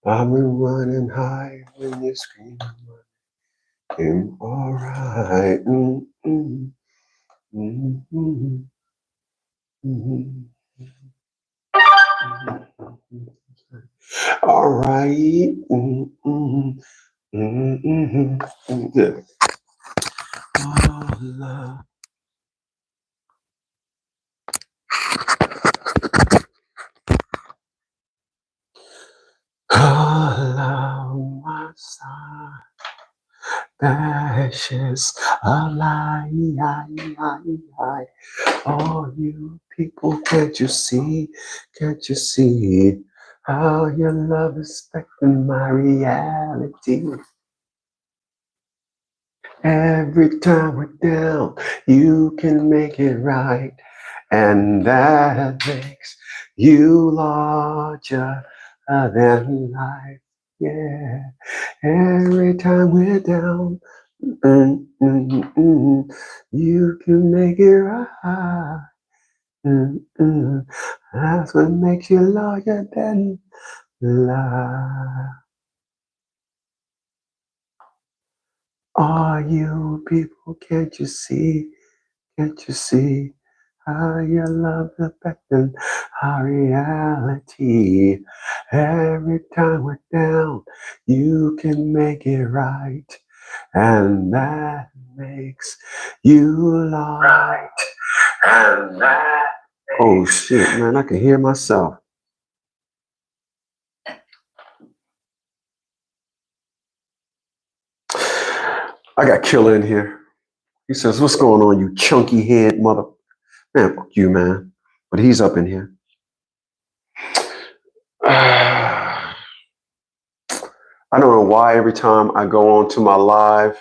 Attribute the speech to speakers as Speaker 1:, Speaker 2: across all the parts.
Speaker 1: I'm running high when you scream. I'm alright. Alright. Good. Oh, love. Allow my side, ashes alive. Oh, you people, can't you see? Can't you see how your love is affecting my reality? Every time we're down, you can make it right, and that makes you larger than life. Yeah, every time we're down, you can make it right. That's what makes you larger than life. Are you people? Can't you see? Can't you see how your love affecting our reality? Every time we're down, you can make it right, and that makes you right. And that. Oh shit, man! I can hear myself. I got Killer in here. He says, "What's going on, you chunky head mother?" Man, fuck you, man. But he's up in here. I don't know why every time I go on to my live,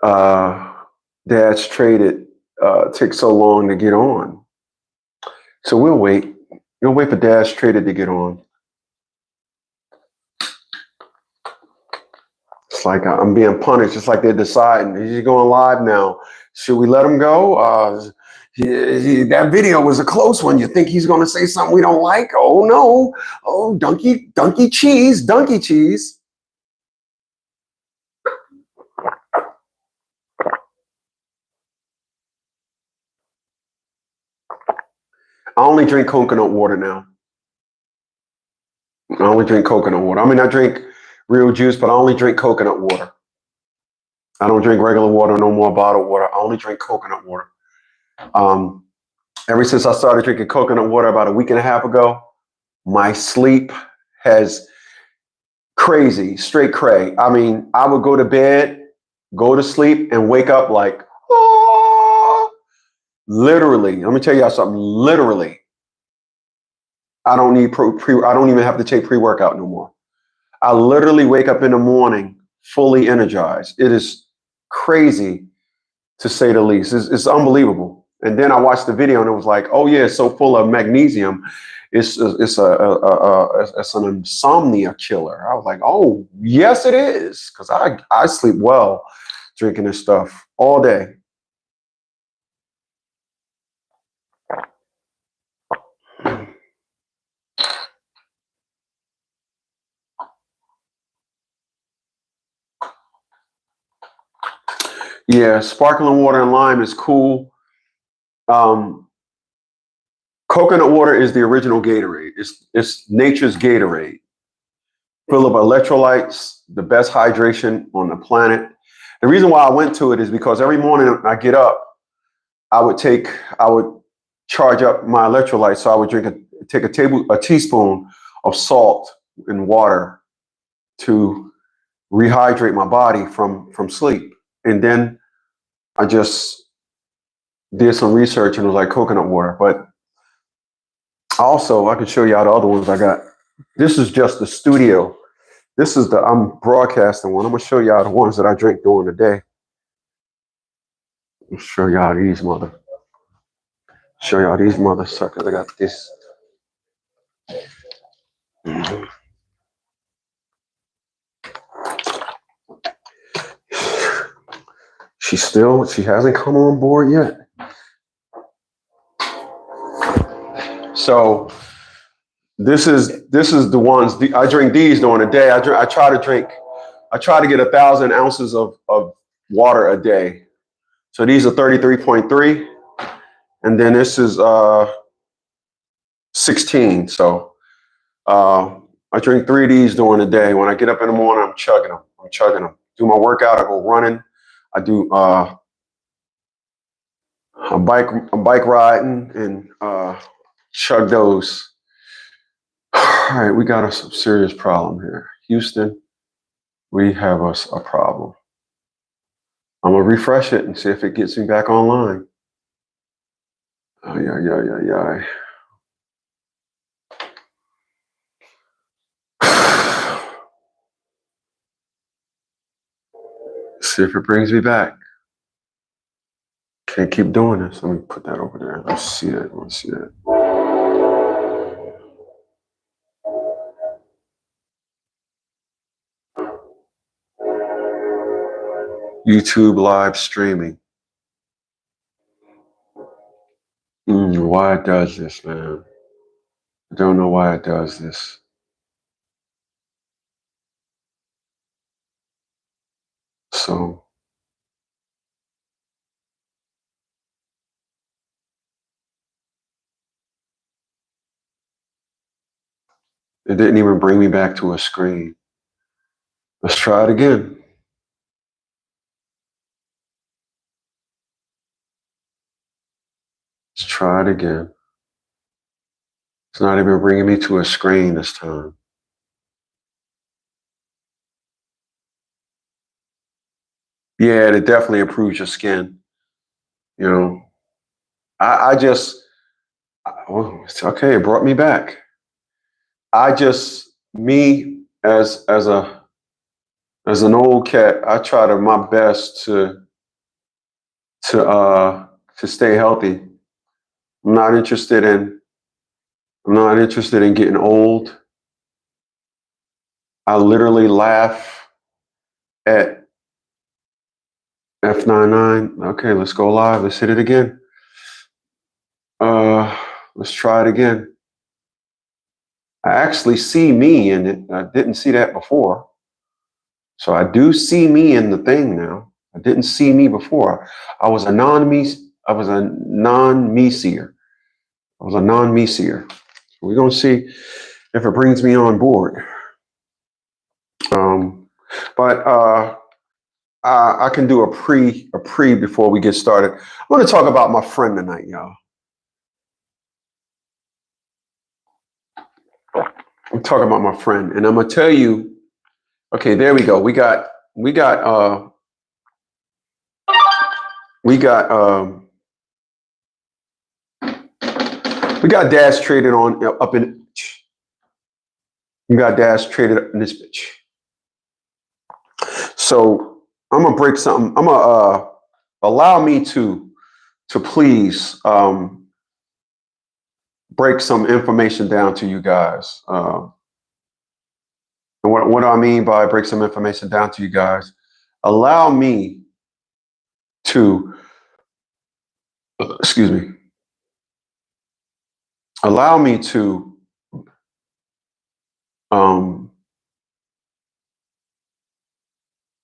Speaker 1: uh, Dad's Traded takes so long to get on. So we'll wait. We'll wait for Dad's Traded to get on. It's like I'm being punished. It's like they're deciding. He's going live now. Should we let him go? That video was a close one. You think he's going to say something we don't like? Oh no! Oh, donkey cheese. I only drink coconut water now. I only drink coconut water. I mean, I drink real juice, but I only drink coconut water. I don't drink regular water, no more bottled water. I only drink coconut water. Um, Ever since I started drinking coconut water about a week and a half ago, my sleep has crazy, straight cray. I mean, I would go to bed, go to sleep, and wake up like, oh, literally. Let me tell y'all something. Literally, I don't need I don't even have to take pre-workout no more. I literally wake up in the morning fully energized. It is crazy to say the least. It's unbelievable. And then I watched the video and it was like, oh yeah, it's so full of magnesium. It's an insomnia killer. I was like, oh yes, it is, because I sleep well drinking this stuff all day. Yeah, sparkling water and lime is cool. Coconut water is the original Gatorade. It's nature's Gatorade, full of electrolytes, the best hydration on the planet. The reason why I went to it is because every morning I get up, I would charge up my electrolytes. So I would take a teaspoon of salt and water to rehydrate my body from sleep. And then I just did some research and it was like coconut water. But also I can show you all the other ones I got. This is just the studio. This is I'm broadcasting one. I'm gonna show y'all the ones that I drink during the day. I'll show y'all these mother suckers. I got this. She hasn't come on board yet. So This is the ones I drink these during the day. I try to drink. I try to get 1,000 ounces of water a day. So these are 33.3, and then this is 16. So I drink 3 of these during the day. When I get up in the morning, I'm chugging them. I'm chugging them. Do my workout. I go running. I do a bike riding and chug those. All right, we got a serious problem here, Houston. We have a problem. I'm gonna refresh it and see if it gets me back online. Oh, yeah. See if it brings me back. Can't keep doing this. Let me put that over there. Let's see that. Let's see that. YouTube live streaming. Why it does this, man? I don't know why it does this. So it didn't even bring me back to a screen. Let's try it again. Let's try it again. It's not even bringing me to a screen this time. Yeah, it definitely improves your skin. You know, I just, oh, okay, it brought me back. Me as an old cat, I try to my best to stay healthy. I'm not interested in I'm not interested in getting old. I literally laugh at F99. Okay, let's go live. Let's hit it again. Let's try it again. I actually see me in it. I didn't see that before. So I do see me in the thing now. I didn't see me before. I was a non-me. I was a non-me seer. I was a non-me seer. We're gonna see if it brings me on board. Um, but I can do a pre before we get started. I want to talk about my friend tonight, y'all. I'm talking about my friend, and I'm gonna tell you. Okay, there we go. We got we got we got Dash traded on up in. We got Dash traded up in this bitch. So I'm gonna break something. I'm gonna allow me to please break some information down to you guys. And what do I mean by break some information down to you guys? Allow me to, excuse me, allow me to um,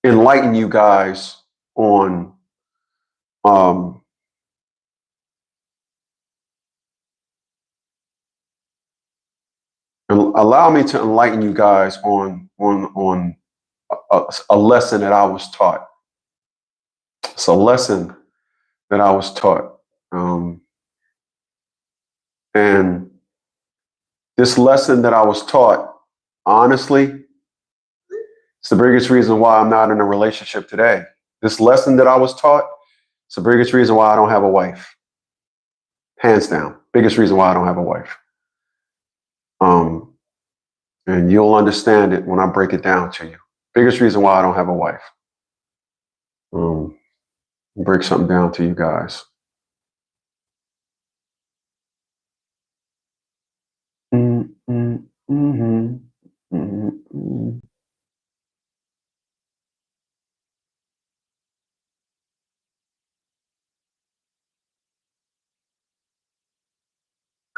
Speaker 1: enlighten you guys on um, allow me to enlighten you guys on a lesson that I was taught. It's a lesson that I was taught. And this lesson that I was taught, honestly, it's the biggest reason why I'm not in a relationship today. This lesson that I was taught, it's the biggest reason why I don't have a wife. Hands down. Biggest reason why I don't have a wife. And you'll understand it when I break it down to you. Biggest reason why I don't have a wife. Break something down to you guys.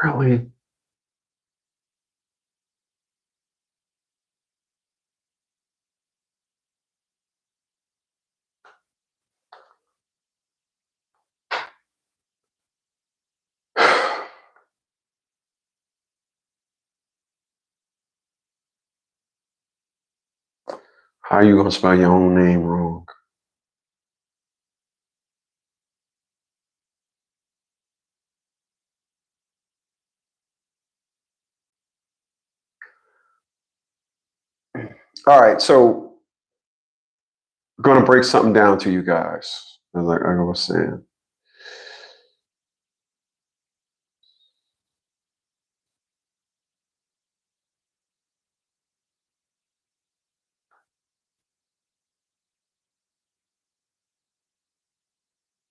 Speaker 1: Really? How you gonna spell your own name wrong? All right, so I'm gonna break something down to you guys, like I was saying.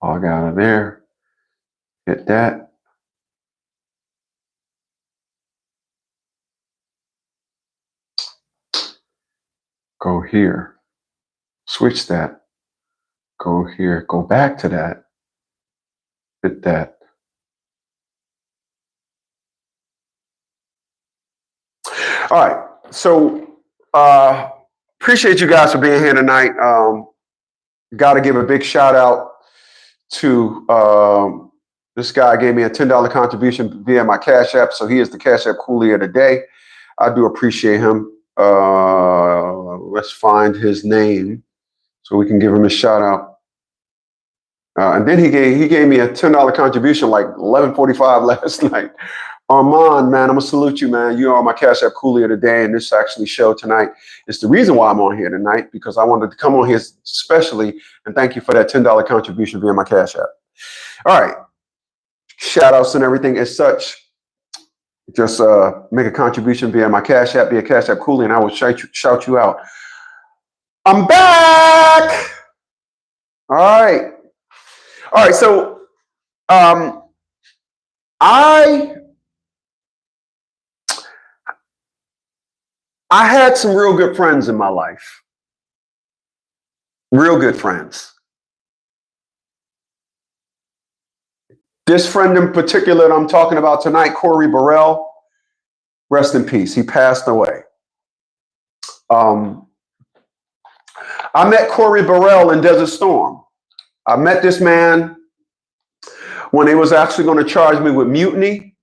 Speaker 1: Log out of there. Hit that. Go here. Switch that. Go here. Go back to that. Hit that. All right. So appreciate you guys for being here tonight. Got to give a big shout out to this guy. Gave me a $10 contribution via my Cash App, so he is the Cash App Coolie of the day. I do appreciate him. Let's find his name so we can give him a shout out. And then he gave me a $10 contribution like 11:45 last night. Armand, man, I'm gonna salute you, man. You are my Cash App Coolie of the day, and this actually show tonight is the reason why I'm on here tonight, because I wanted to come on here specially and thank you for that $10 contribution via my Cash App. All right, shout outs and everything as such. Just make a contribution via my Cash App, via Cash App Coolie, and I will shout you out. I'm back. All right. All right. So I had some real good friends in my life. Real good friends. This friend in particular that I'm talking about tonight, Corey BURREL, rest in peace. He passed away. I met Corey BURREL in Desert Storm. I met this man when they was actually going to charge me with mutiny.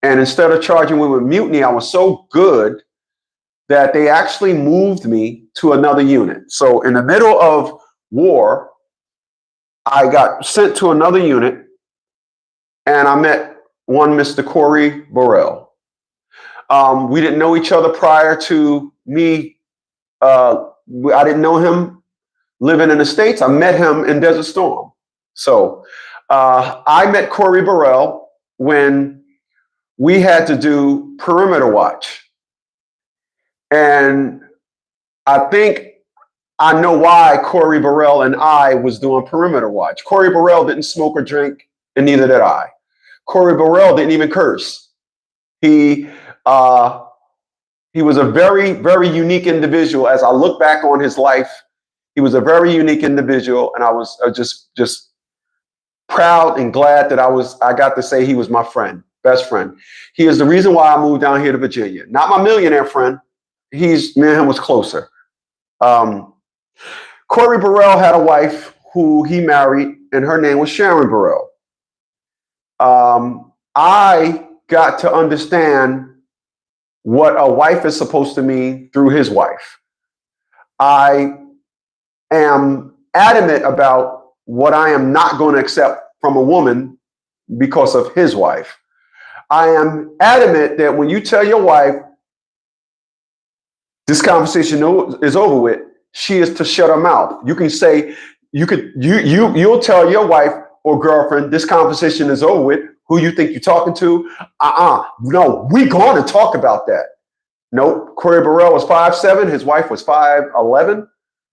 Speaker 1: And instead of charging me with mutiny, I was so good that they actually moved me to another unit. So in the middle of war, I got sent to another unit and I met one Mr. Corey BURREL. We didn't know each other prior to me. I didn't know him living in the States. I met him in Desert Storm. So I met Corey BURREL when we had to do perimeter watch. And I think I know why Corey BURREL and I was doing perimeter watch. Corey BURREL didn't smoke or drink, and neither did I. Corey BURREL didn't even curse. He was a very, very unique individual. As I look back on his life, he was a very unique individual, and I was just proud and glad that I got to say he was my friend, best friend. He is the reason why I moved down here to Virginia. Not my millionaire friend. Me and him was closer. Corey BURREL had a wife who he married, and her name was Sharon BURREL. I got to understand what a wife is supposed to mean through his wife. I am adamant about what I am not going to accept from a woman because of his wife. I am adamant that when you tell your wife this conversation is over with, she is to shut her mouth. You can say, you'll tell your wife or girlfriend, this conversation is over with. Who you think you're talking to? No, we're going to talk about that. Nope. Corey BURREL was 5'7". His wife was 5'11".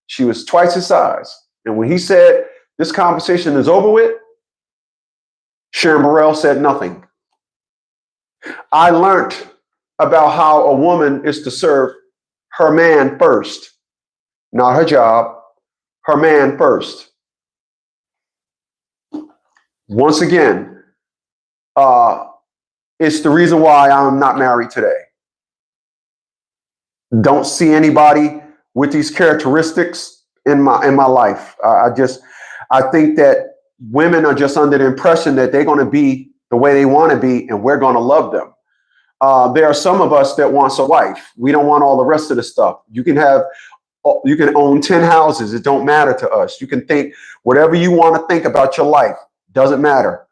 Speaker 1: She was twice his size. And when he said, this conversation is over with, Sharon BURREL said nothing. I learned about how a woman is to serve her man first, not her job, her man first. Once again, it's the reason why I'm not married today. Don't see anybody with these characteristics in my life. I think that women are just under the impression that they're going to be the way they want to be, and we're going to love them. There are some of us that wants a wife. We don't want all the rest of the stuff. You can have own 10 houses. It don't matter to us. You can think whatever you want to think about your life. Doesn't matter.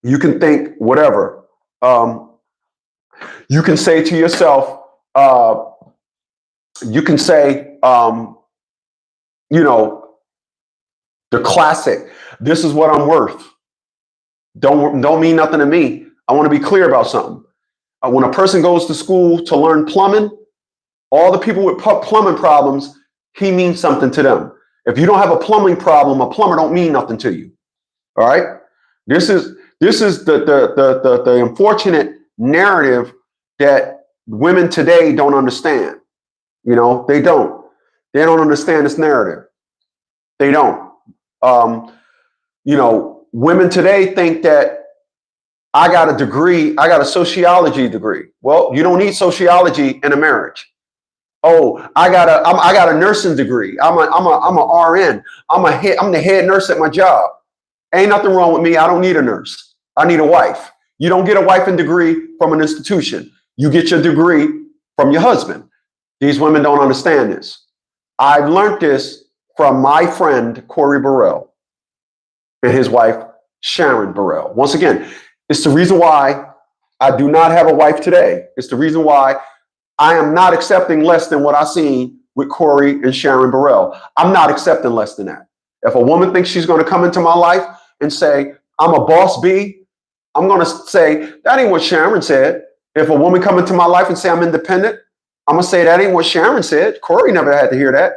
Speaker 1: You can think whatever. You can say to yourself, you can say, you know, the classic, this is what I'm worth. Don't mean nothing to me. I want to be clear about something. When a person goes to school to learn plumbing, all the people with plumbing problems, he means something to them. If you don't have a plumbing problem, a plumber don't mean nothing to you. All right. This is the unfortunate narrative that women today don't understand. You know, they don't understand this narrative. They don't. You know, women today think that I got a degree, I got a sociology degree. Well, you don't need sociology in a marriage. Oh, I got a nursing degree. I'm a RN. I'm the head nurse at my job. Ain't nothing wrong with me. I don't need a nurse. I need a wife. You don't get a wife and degree from an institution. You get your degree from your husband. These women don't understand this. I've learned this from my friend, Corey Burrell, and his wife, Sharon Burrell. Once again, it's the reason why I do not have a wife today. It's the reason why I am not accepting less than what I've seen with Corey and Sharon Burrell. I'm not accepting less than that. If a woman thinks she's going to come into my life and say, I'm a boss B, I'm going to say, that ain't what Sharon said. If a woman come into my life and say I'm independent, I'm going to say that ain't what Sharon said. Corey never had to hear that.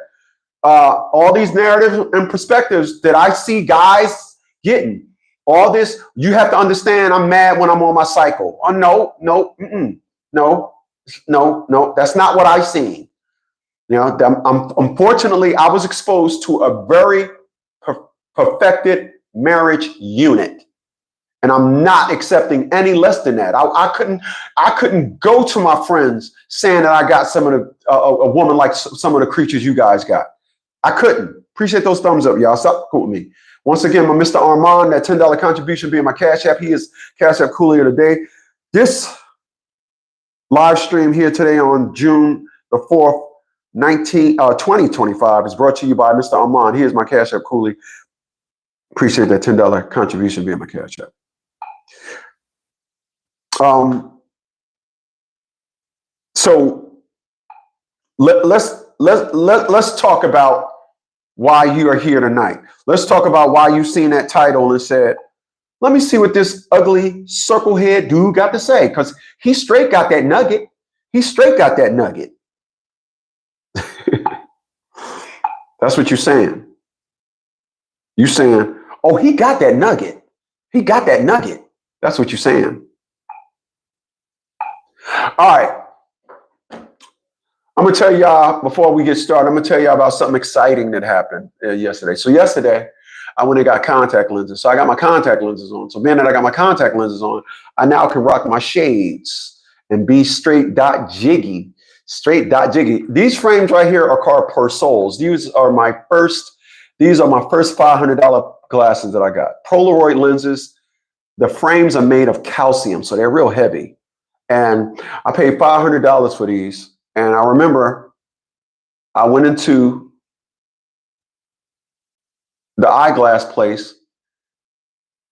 Speaker 1: All these narratives and perspectives that I see guys getting, all this, you have to understand I'm mad when I'm on my cycle. Oh, no, that's not what I've seen. You know, unfortunately, I was exposed to a very perfected marriage unit. And I'm not accepting any less than that. I couldn't go to my friends saying that I got some of the a woman like some of the creatures you guys got. I couldn't. Appreciate those thumbs up, y'all. Stop with me. Once again, my Mr. Armand, that $10 contribution being my Cash App. He is Cash App Coolie of the day. This live stream here today on June the 4th, 2025 is brought to you by Mr. Armand. He is my Cash App Coolie. Appreciate that $10 contribution being my Cash App. So let's talk about why you are here tonight. Let's talk about why you seen that title and said, let me see what this ugly circle head dude got to say, because he straight got that nugget. He straight got that nugget. That's what you're saying. You saying, oh, he got that nugget. He got that nugget. That's what you're saying. All right. I'm going to tell y'all, before we get started, I'm going to tell y'all about something exciting that happened yesterday. So yesterday, I went and got contact lenses. So I got my contact lenses on. So being that I got my contact lenses on, I now can rock my shades and be straight dot jiggy. Straight dot jiggy. These frames right here are called Persols. These are my first $500 glasses that I got. Polaroid lenses. The frames are made of calcium, so they're real heavy. And I paid $500 for these. And I remember I went into the eyeglass place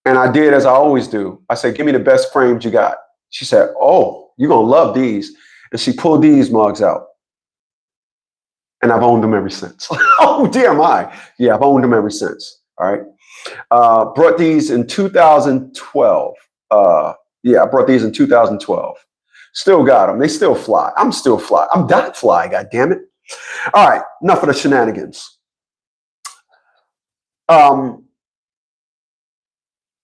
Speaker 1: and I did as I always do. I said, give me the best frames you got. She said, oh, you're going to love these. And she pulled these mugs out. And I've owned them ever since. Oh, dear my. Yeah, I've owned them ever since. All right. Brought these in 2012. Yeah, I brought these in 2012. Still got them. They still fly. I'm still fly. I'm that fly, God damn it. All right. Enough of the shenanigans.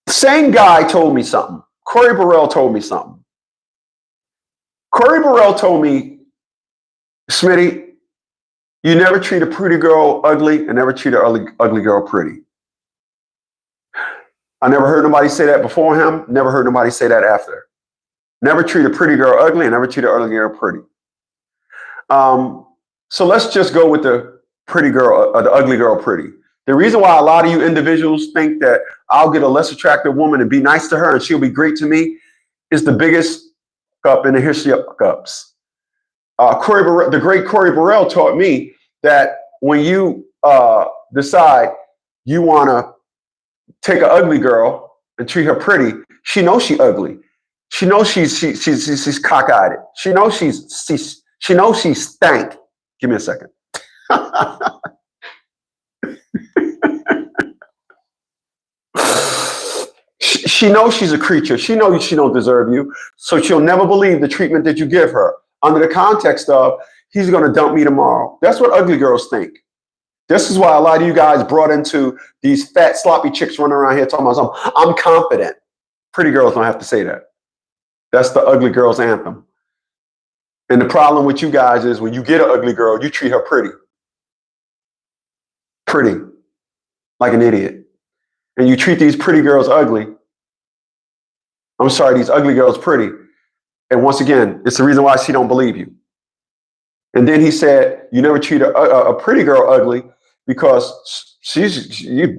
Speaker 1: Same guy told me something. Corey Burrell told me something. Corey Burrell told me, Smitty, you never treat a pretty girl ugly and never treat an ugly girl pretty. I never heard nobody say that before him. Never heard nobody say that after. Never treat a pretty girl ugly and never treat an ugly girl pretty. So let's just go with the pretty girl, the ugly girl pretty. The reason why a lot of you individuals think that I'll get a less attractive woman and be nice to her and she'll be great to me is the biggest up in the history of cups. The great Corey Burrell taught me that when you decide you want to take an ugly girl and treat her pretty, she knows she's ugly. She knows she's cockeyed. She knows she knows she's stank. Give me a second. She knows she's a creature. She knows she don't deserve you. So she'll never believe the treatment that you give her under the context of, he's going to dump me tomorrow. That's what ugly girls think. This is why a lot of you guys brought into these fat, sloppy chicks running around here talking about something. I'm confident. Pretty girls don't have to say that. That's the ugly girl's anthem. And the problem with you guys is when you get an ugly girl, you treat her pretty. Pretty. Like an idiot. And you treat these pretty girls ugly. I'm sorry, these ugly girls pretty. And once again, it's the reason why she don't believe you. And then he said, you never treat a pretty girl ugly because she's not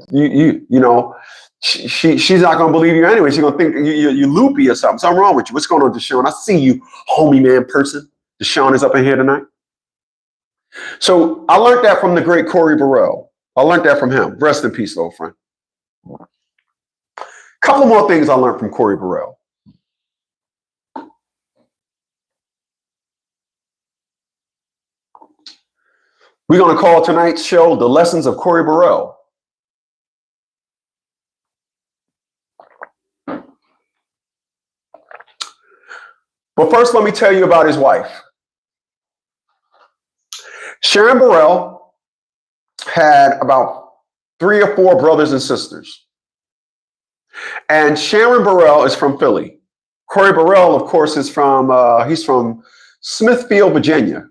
Speaker 1: going to believe you anyway. She's going to think you're loopy or something. Something wrong with you. What's going on, Deshaun? I see you, homie man person. Deshaun is up in here tonight. So I learned that from the great Corey Burrell. I learned that from him. Rest in peace, old friend. Couple more things I learned from Corey Burrell. We're going to call tonight's show The Lessons of Corey Burrell. But first, let me tell you about his wife. Sharon Burrell had about 3 or 4 brothers and sisters. And Sharon Burrell is from Philly. Corey Burrell, of course, is from, he's from Smithfield, Virginia.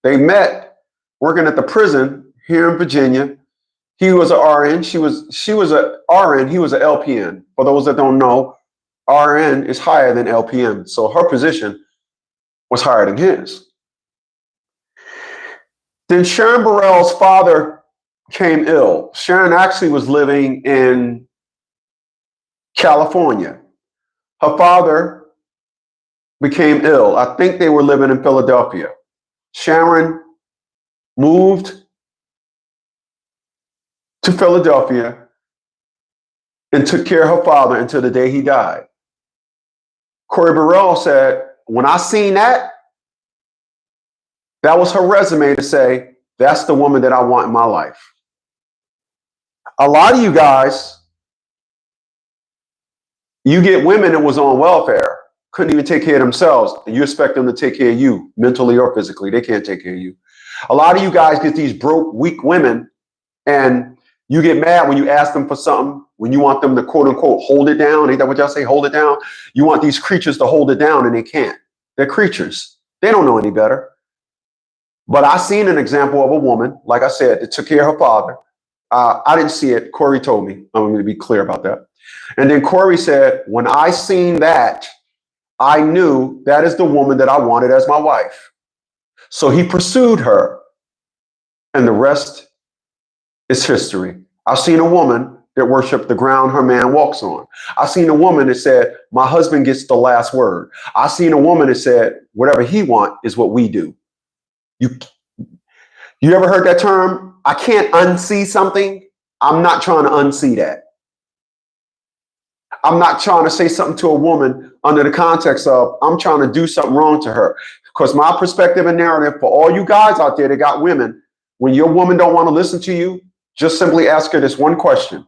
Speaker 1: They met working at the prison here in Virginia. He was an RN. She was an RN. He was an LPN. For those that don't know, RN is higher than LPN. So her position was higher than his. Then Sharon Burrell's father became ill. Sharon actually was living in California. Her father became ill. I think they were living in Philadelphia. Sharon moved to Philadelphia and took care of her father until the day he died. Corey Burrell said, when I seen that, that was her resume to say, that's the woman that I want in my life. A lot of you guys, you get women that was on welfare, couldn't even take care of themselves, and you expect them to take care of you mentally or physically. They can't take care of you. A lot of you guys get these broke, weak women, and you get mad when you ask them for something, when you want them to quote unquote hold it down. Ain't that what y'all say? Hold it down. You want these creatures to hold it down and they can't. They're creatures. They don't know any better. But I seen an example of a woman, like I said, that took care of her father. I didn't see it. Corey told me. I'm going to be clear about that. And then Corey said, when I seen that, I knew that is the woman that I wanted as my wife. So he pursued her, and the rest is history. I've seen a woman that worshiped the ground her man walks on. I've seen a woman that said, my husband gets the last word. I've seen a woman that said, whatever he wants is what we do. You ever heard that term? I can't unsee something. I'm not trying to unsee that. I'm not trying to say something to a woman under the context of I'm trying to do something wrong to her. Because my perspective and narrative for all you guys out there that got women, when your woman don't want to listen to you, just simply ask her this one question.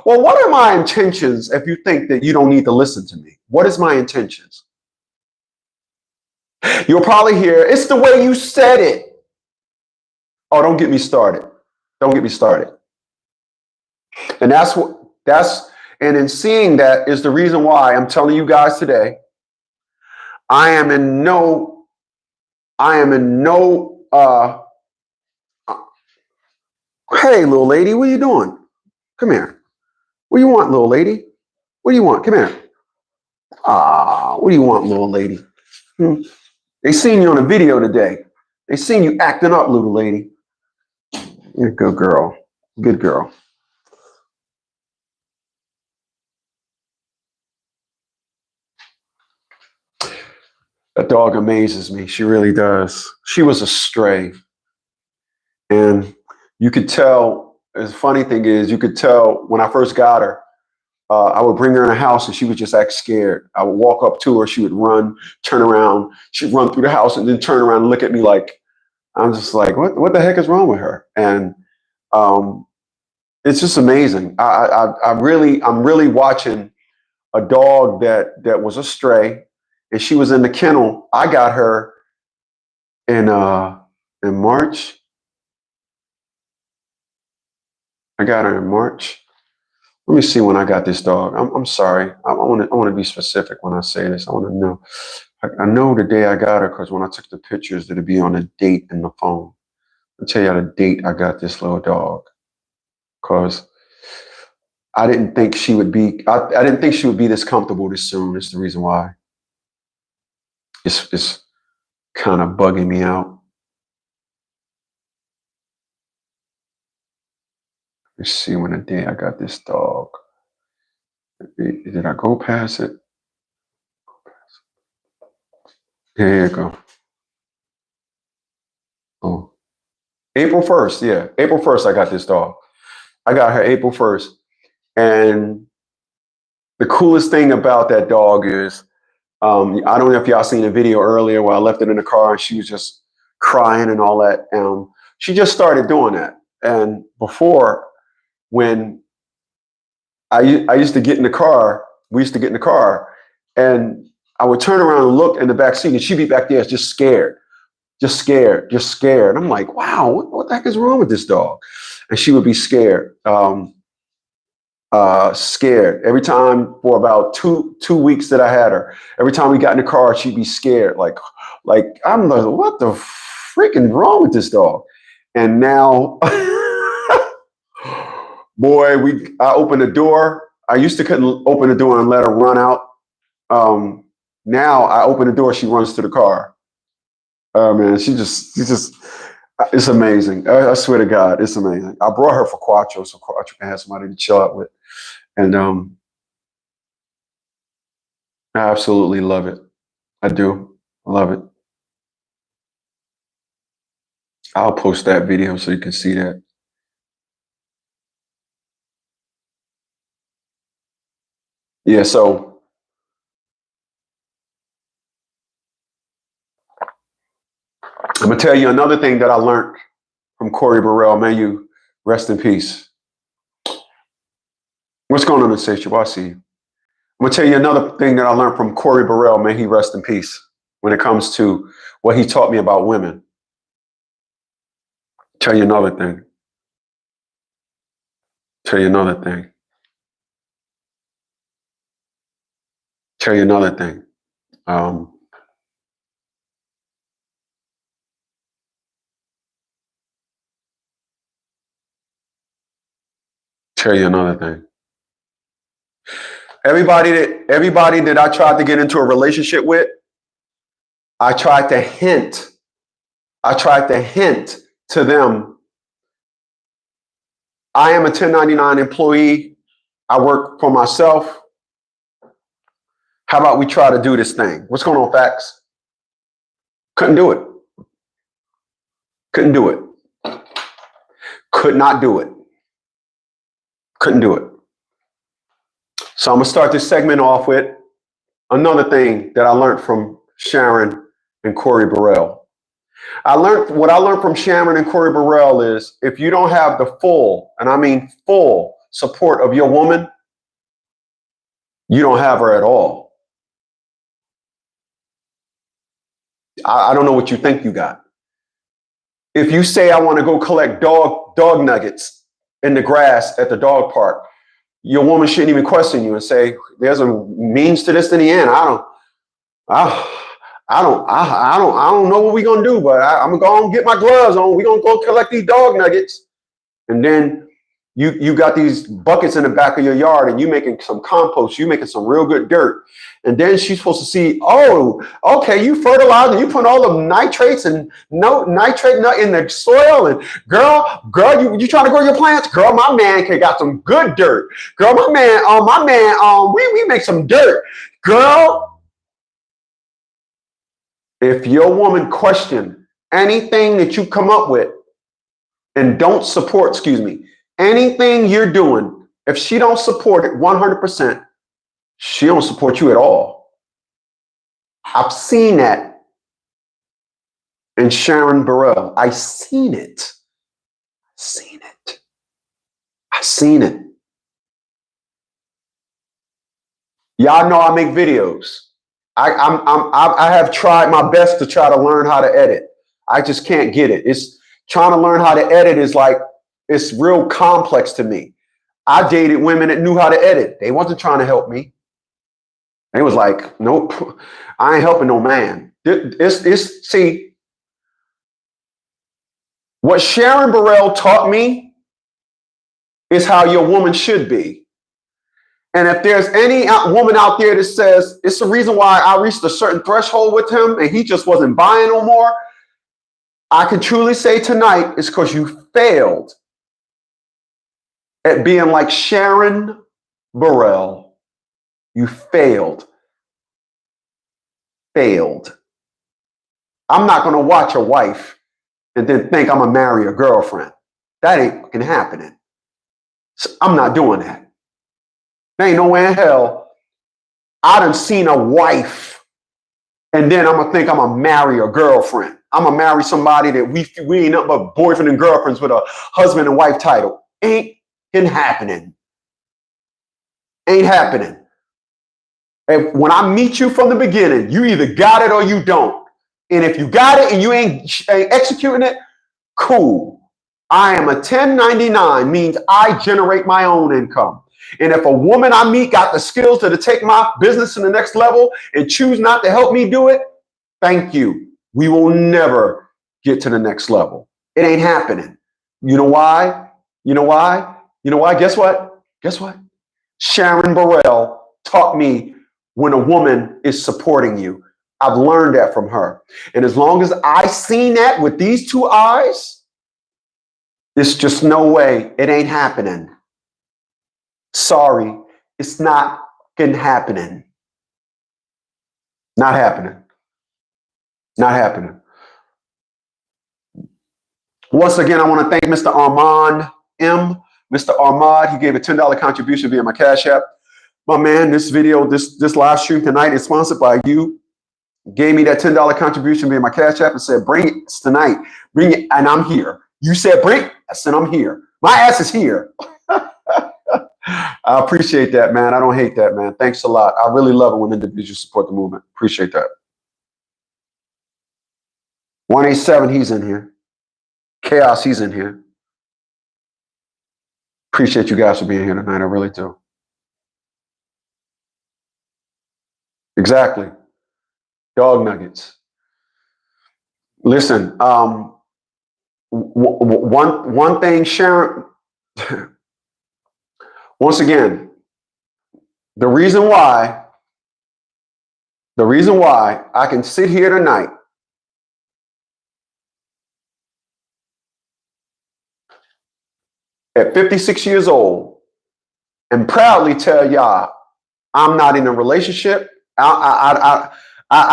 Speaker 1: Well, what are my intentions if you think that you don't need to listen to me? What is my intentions? You'll probably hear, it's the way you said it. Oh, don't get me started. Don't get me started. And and in seeing that is the reason why I'm telling you guys today, I am in no, hey, little lady, what are you doing? Come here. What do you want, little lady? What do you want? Come here. What do you want, little lady? They seen you on a video today. They seen you acting up, little lady. You're a good girl. Good girl. That dog amazes me. She really does. She was a stray. And you could tell, the funny thing is, you could tell when I first got her, I would bring her in the house and she would just act scared. I would walk up to her, she would run, turn around, she'd run through the house and then turn around and look at me like, I'm just like, what the heck is wrong with her? And it's just amazing. I'm really watching a dog that was a stray, and she was in the kennel. I got her in March. I got her in March. Let me see when I got this dog. I'm sorry. I want to be specific when I say this. I want to know. I know the day I got her because when I took the pictures, it'd be on a date in the phone. I'll tell you the date I got this little dog. Because I didn't think she would be. I didn't think she would be this comfortable this soon. That's the reason why. It's kind of bugging me out. Let's see when the day I got this dog. Did I go past it? Here you go. Oh, April 1st. Yeah, April 1st. I got this dog. I got her April 1st, and the coolest thing about that dog is, I don't know if y'all seen a video earlier where I left it in the car and she was just crying and all that. She just started doing that. And before, when I used to get in the car, we used to get in the car, and I would turn around and look in the back seat, and she'd be back there just scared, just scared, just scared. I'm like, wow, what the heck is wrong with this dog? And she would be scared. Scared every time for about two weeks that I had her. Every time we got in the car, she'd be scared. Like I'm like, what the freaking wrong with this dog? And now, boy, I opened the door. I used to couldn't open the door and let her run out. Now I open the door, she runs to the car. Oh man, she just it's amazing. I swear to God, it's amazing. I brought her for Quattro so Quattro can have somebody to chill out with. And I absolutely love it. I do. Love it. I'll post that video so you can see that. Yeah, so I'm gonna tell you another thing that I learned from Corey Burrell. May you rest in peace. What's going on in Station? I see you. I'm gonna tell you another thing that I learned from Corey Burrell. May he rest in peace. When it comes to what he taught me about women. Tell you another thing. Tell you another thing. Tell you another thing. Tell you another thing. Everybody that I tried to get into a relationship with, I tried to hint to them, I am a 1099 employee. I work for myself. How about we try to do this thing? What's going on, Facts? Couldn't do it. Couldn't do it. Could not do it. Couldn't do it. So I'm going to start this segment off with another thing that I learned from Sharon and Corey Burrell. What I learned from Sharon and Corey Burrell is if you don't have the full, and I mean full support of your woman, you don't have her at all. I don't know what you think you got. If you say, I want to go collect dog nuggets in the grass at the dog park, your woman shouldn't even question you and say, there's a means to this in the end. I don't know what we're gonna do, but I'm gonna get my gloves on. We're gonna go collect these dog nuggets. And then you got these buckets in the back of your yard and you making some compost, you making some real good dirt. And then she's supposed to see, oh, okay, you fertilized and you put all the nitrates and no nitrate in the soil. And girl, you trying to grow your plants? Girl, my man got some good dirt. Girl, my man, we make some dirt. Girl, if your woman question anything that you come up with, and don't support, excuse me, anything you're doing, if she don't support it 100%, she don't support you at all. I've seen that in Sharon Burrell. I seen it. Seen it. I seen it. Y'all know I make videos. I have tried my best to try to learn how to edit. I just can't get it. It's trying to learn how to edit is like, it's real complex to me. I dated women that knew how to edit. They wasn't trying to help me. They was like, nope, I ain't helping no man. See, what Sharon Burrell taught me is how your woman should be. And if there's any woman out there that says it's the reason why I reached a certain threshold with him and he just wasn't buying no more, I can truly say tonight it's because you failed at being like Sharon Burrell. You failed. Failed. I'm not going to watch a wife and then think I'm going to marry a girlfriend. That ain't fucking happening. So I'm not doing that. There ain't no way in hell I done seen a wife and then I'm going to think I'm going to marry a girlfriend. I'm going to marry somebody that we ain't nothing but boyfriend and girlfriends with a husband and wife title. Ain't happening. Ain't happening. And when I meet you from the beginning, you either got it or you don't. And if you got it and you ain't executing it, cool. I am a 1099, means I generate my own income. And if a woman I meet got the skills to take my business to the next level and choose not to help me do it, thank you. We will never get to the next level. It ain't happening. You know why? You know why? You know why? Guess what? Guess what? Sharon Burrell taught me when a woman is supporting you. I've learned that from her. And as long as I seen that with these two eyes, there's just no way. It ain't happening. Sorry, it's not happening. Not happening. Not happening. Once again, I want to thank Mr. Armand M. Mr. Armand, he gave a $10 contribution via my Cash App. My man, this video, this live stream tonight is sponsored by you. Gave me that $10 contribution via my Cash App and said, bring it tonight. Bring it, and I'm here. You said bring it. I said, I'm here. My ass is here. I appreciate that, man. I don't hate that, man. Thanks a lot. I really love it when individuals support the movement. Appreciate that. 187, he's in here. Chaos, he's in here. Appreciate you guys for being here tonight. I really do. Exactly. Dog nuggets. Listen, one thing, Sharon, once again, the reason why I can sit here tonight at 56 years old and proudly tell y'all I'm not in a relationship. I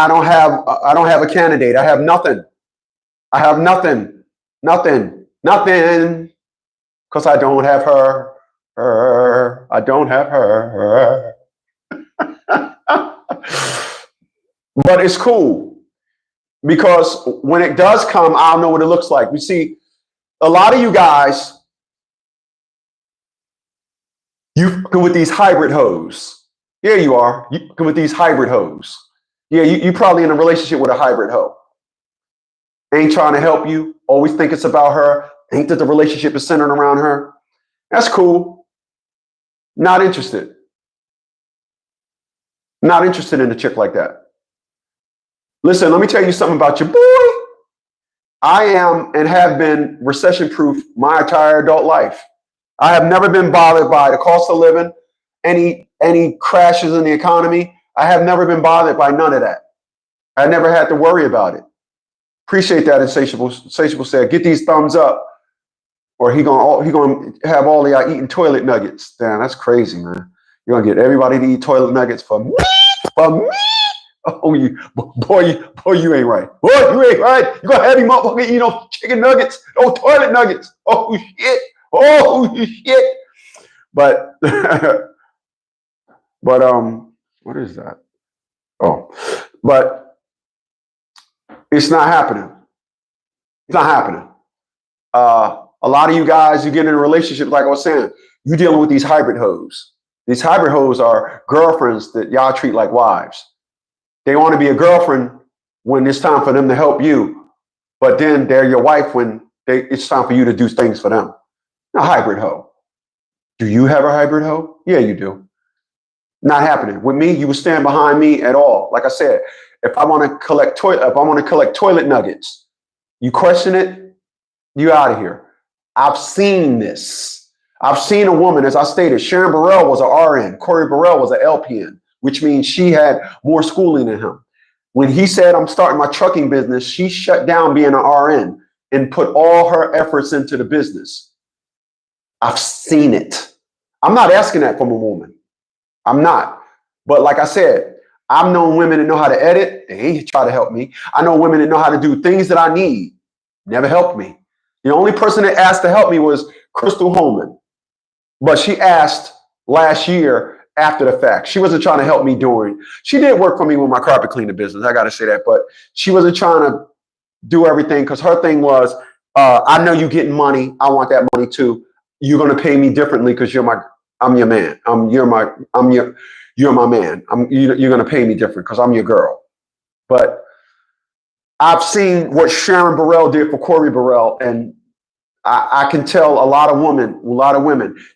Speaker 1: don't have a candidate. I have nothing. I have nothing. Because I don't have her. I don't have her. But it's cool. Because when it does come, I'll know what it looks like. You see, a lot of you guys, you come with these hybrid hoes. Yeah, you are. You come with these hybrid hoes. Yeah, you probably in a relationship with a hybrid hoe. Ain't trying to help you. Always think it's about her. Think that the relationship is centered around her. That's cool. Not interested. Not interested in a chick like that. Listen, let me tell you something about your boy. I am and have been recession-proof my entire adult life. I have never been bothered by the cost of living, any crashes in the economy. I have never been bothered by none of that. I never had to worry about it. Appreciate that, Insatiable. Insatiable said, get these thumbs up, or he gonna have all of y'all eating toilet nuggets. Damn, that's crazy, man. You're gonna get everybody to eat toilet nuggets for me? For me? Oh, boy, you ain't right. Boy, you ain't right. You gonna have me motherfucking eat no chicken nuggets, no toilet nuggets. Oh shit. Oh shit. But but what is that? Oh, but it's not happening. It's not happening. A lot of you guys, you get in a relationship, like I was saying, you dealing with these hybrid hoes. These hybrid hoes are girlfriends that y'all treat like wives. They want to be a girlfriend when it's time for them to help you, but then they're your wife when it's time for you to do things for them. A hybrid hoe. Do you have a hybrid hoe? Yeah, you do. Not happening. With me, you would stand behind me at all. Like I said, if I want to collect toilet nuggets, you question it, you out of here. I've seen this. I've seen a woman, as I stated, Sharon Burrell was an RN, Corey Burrell was an LPN, which means she had more schooling than him. When he said, I'm starting my trucking business, she shut down being an RN and put all her efforts into the business. I've seen it. I'm not asking that from a woman. I'm not. But like I said, I've known women that know how to edit. They ain't try to help me. I know women that know how to do things that I need. Never helped me. The only person that asked to help me was Crystal Holman. But she asked last year after the fact. She wasn't trying to help me during. She did work for me with my carpet cleaning business. I got to say that. But she wasn't trying to do everything because her thing was, I know you're getting money. I want that money too. You're going to pay me differently because I'm your man. You're my man. You're going to pay me different because I'm your girl. But I've seen what Sharon Burrell did for Corey Burrell, and I can tell a lot of women,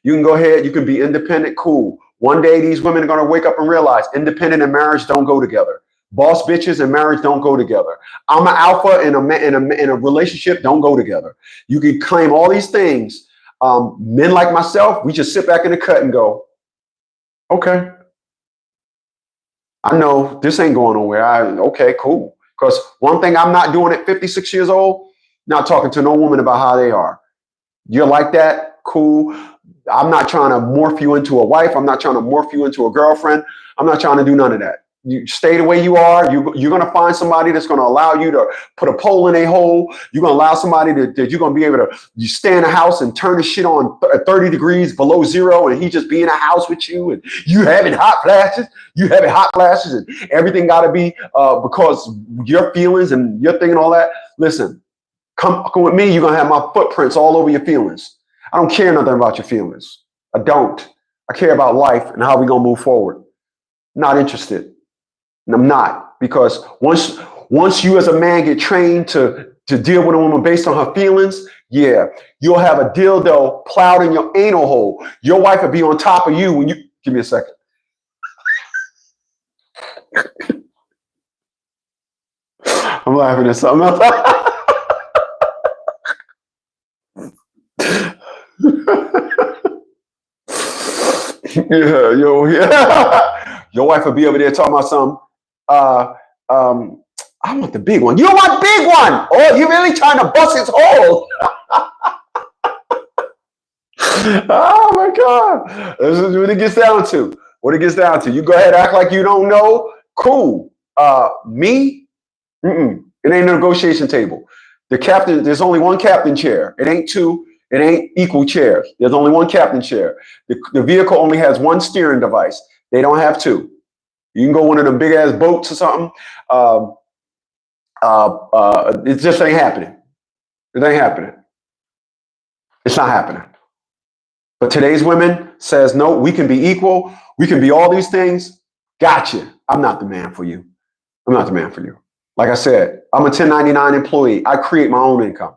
Speaker 1: you can go ahead, you can be independent, cool. One day these women are going to wake up and realize independent and marriage don't go together. Boss bitches and marriage don't go together. I'm an alpha and in a relationship don't go together. You can claim all these things. Men like myself, we just sit back in the cut and go, okay, I know this ain't going nowhere. Okay, cool. Because one thing I'm not doing at 56 years old, not talking to no woman about how they are. You're like that? Cool. I'm not trying to morph you into a wife. I'm not trying to morph you into a girlfriend. I'm not trying to do none of that. You stay the way you are. You're going to find somebody that's going to allow you to put a pole in a hole. You're going to allow somebody that you're going to be able to you stay in a house and turn the shit on 30 degrees below zero and he just be in a house with you and you having hot flashes. You having hot flashes and everything got to be because your feelings and your thing and all that. Listen. Come with me, you're going to have my footprints all over your feelings. I don't care nothing about your feelings. I don't. I care about life and how we're going to move forward. Not interested. And I'm not. Because once you as a man get trained to deal with a woman based on her feelings, yeah, you'll have a dildo plowed in your anal hole. Your wife will be on top of you when you... Give me a second. I'm laughing at something else. Yeah. Your wife will be over there talking about something. I want the big one. You want big one? Oh, you really trying to bust its hole? Oh my God! This is what it gets down to. What it gets down to. You go ahead, act like you don't know. Cool. Me? It ain't a negotiation table. The captain. There's only one captain chair. It ain't two. It ain't equal chairs. There's only one captain chair. The vehicle only has one steering device. They don't have two. You can go one of them big ass boats or something. It just ain't happening. It ain't happening. It's not happening. But today's women says, no, we can be equal. We can be all these things. Gotcha. I'm not the man for you. I'm not the man for you. Like I said, I'm a 1099 employee. I create my own income.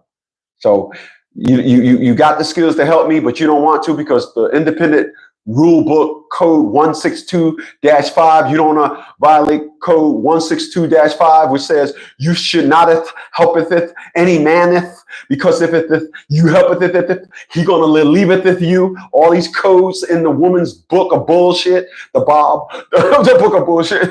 Speaker 1: So you got the skills to help me, but you don't want to because the independent rule book code 162-5, you don't want to violate code 162-5, which says you should not helpeth it any maneth, because if it you helpeth it, he gonna leaveth you. All these codes in the woman's book of bullshit, the book of bullshit.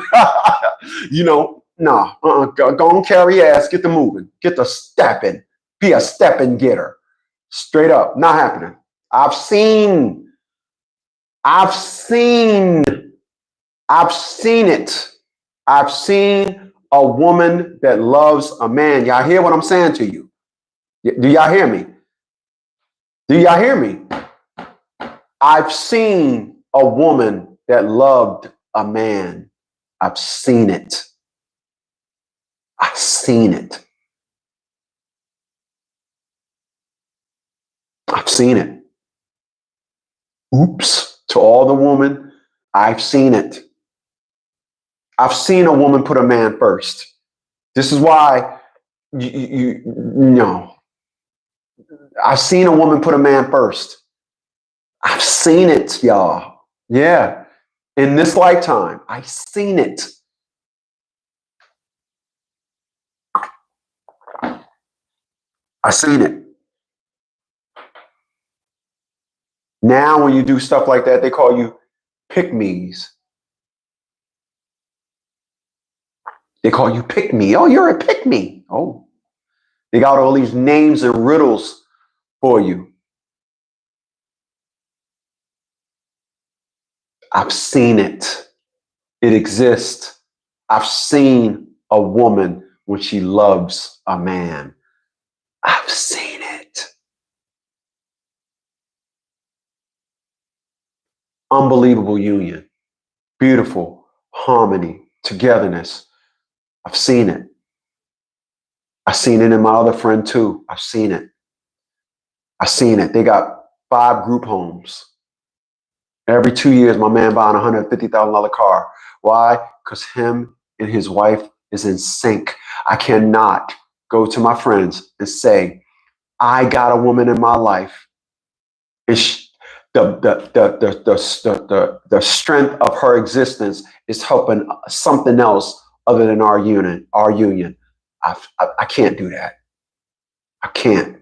Speaker 1: Go on, carry ass, get the moving, get the stepping, be a stepping getter. Straight up, not happening. I've seen it. I've seen a woman that loves a man. Y'all hear what I'm saying to you? Do y'all hear me? Do y'all hear me? I've seen a woman that loved a man. I've seen it. I've seen it. I've seen it. Oops. To all the women, I've seen it. I've seen a woman put a man first. This is why you know. I've seen a woman put a man first. I've seen it, y'all. Yeah. In this lifetime, I've seen it. I've seen it. Now, when you do stuff like that, they call you pick-me's. They call you pick-me. Oh, you're a pick-me. Oh, they got all these names and riddles for you. I've seen it. It exists. I've seen a woman when she loves a man. I've seen it. Unbelievable union. Beautiful harmony, togetherness. I've seen it. I've seen it in my other friend too. I've seen it. I've seen it. They got 5 group homes. Every 2 years, my man buying a $150,000 car. Why? Because him and his wife is in sync. I cannot go to my friends and say, I got a woman in my life. And the strength of her existence is helping something else other than our union. I can't do that. I can't.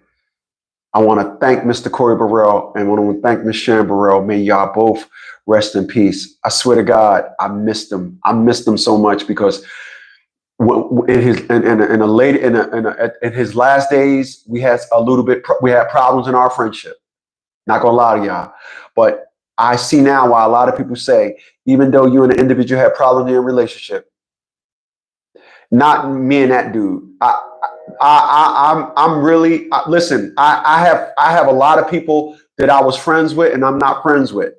Speaker 1: I want to thank Mr. Corey Burrell and I want to thank Ms. Sharon Burrell. May y'all both rest in peace. I swear to God, I missed them. I missed them so much because in his last days, we had problems in our friendship. Not gonna lie to y'all, but I see now why a lot of people say, even though you and the individual have problems in your relationship, not me and that dude. I'm really listen. I have a lot of people that I was friends with and I'm not friends with.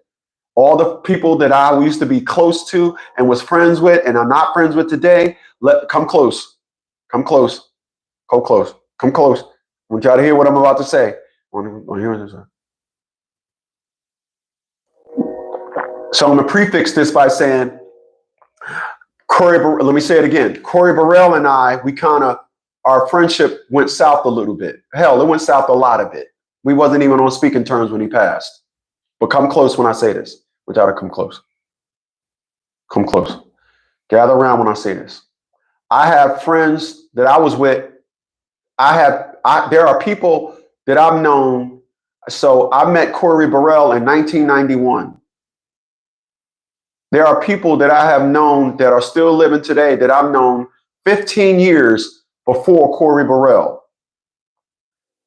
Speaker 1: All the people that I used to be close to and was friends with and I'm not friends with today, come close. Come close. Come close. Come close. I want y'all to hear what I'm about to say. I want to hear this. So I'm going to prefix this by saying, let me say it again. Corey Burrell and I, our friendship went south a little bit. Hell, it went south a lot of it. We wasn't even on speaking terms when he passed. But come close when I say this. We gotta come close. Come close. Gather around when I say this. I have friends that I was with. There are people that I've known. So I met Corey Burrell in 1991. There are people that I have known that are still living today that I've known 15 years before Corey Burrell.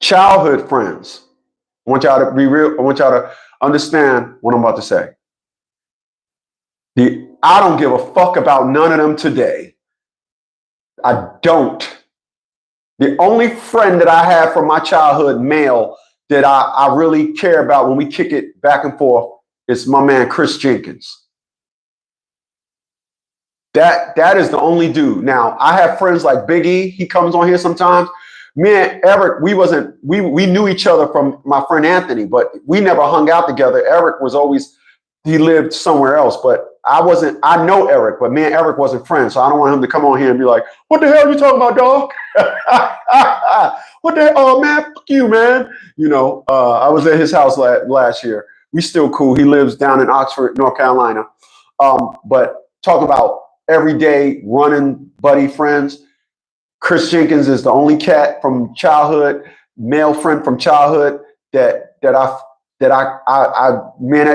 Speaker 1: Childhood friends. I want y'all to be real. I want y'all to understand what I'm about to say. I don't give a fuck about none of them today. I don't. The only friend that I have from my childhood, male, that I really care about when we kick it back and forth is my man, Chris Jenkins. That is the only dude. Now, I have friends like Big E. He comes on here sometimes. Me and Eric, we knew each other from my friend Anthony, but we never hung out together. Eric he lived somewhere else, but I know Eric, but me and Eric wasn't friends. So I don't want him to come on here and be like, what the hell are you talking about, dog? What the hell? Oh, man, fuck you, man. You know, I was at his house last year. We still cool. He lives down in Oxford, North Carolina. But talk about everyday running buddy friends. Chris Jenkins is the only cat from childhood, male friend from childhood that that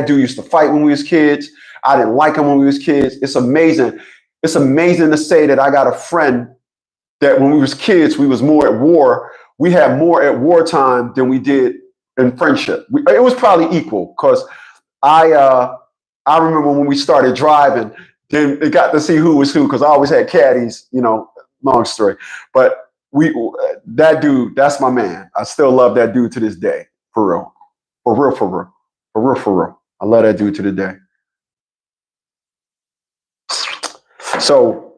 Speaker 1: dude used to fight when we was kids. I didn't like him when we was kids. It's amazing. It's amazing to say that I got a friend that when we was kids, we was more at war. We had more at wartime than we did in friendship. It was probably equal because I remember when we started driving, then they got to see who was who because I always had caddies, you know, long story. But that dude, that's my man. I still love that dude to this day, for real. For real, for real. For real, for real. I love that dude to the day. So,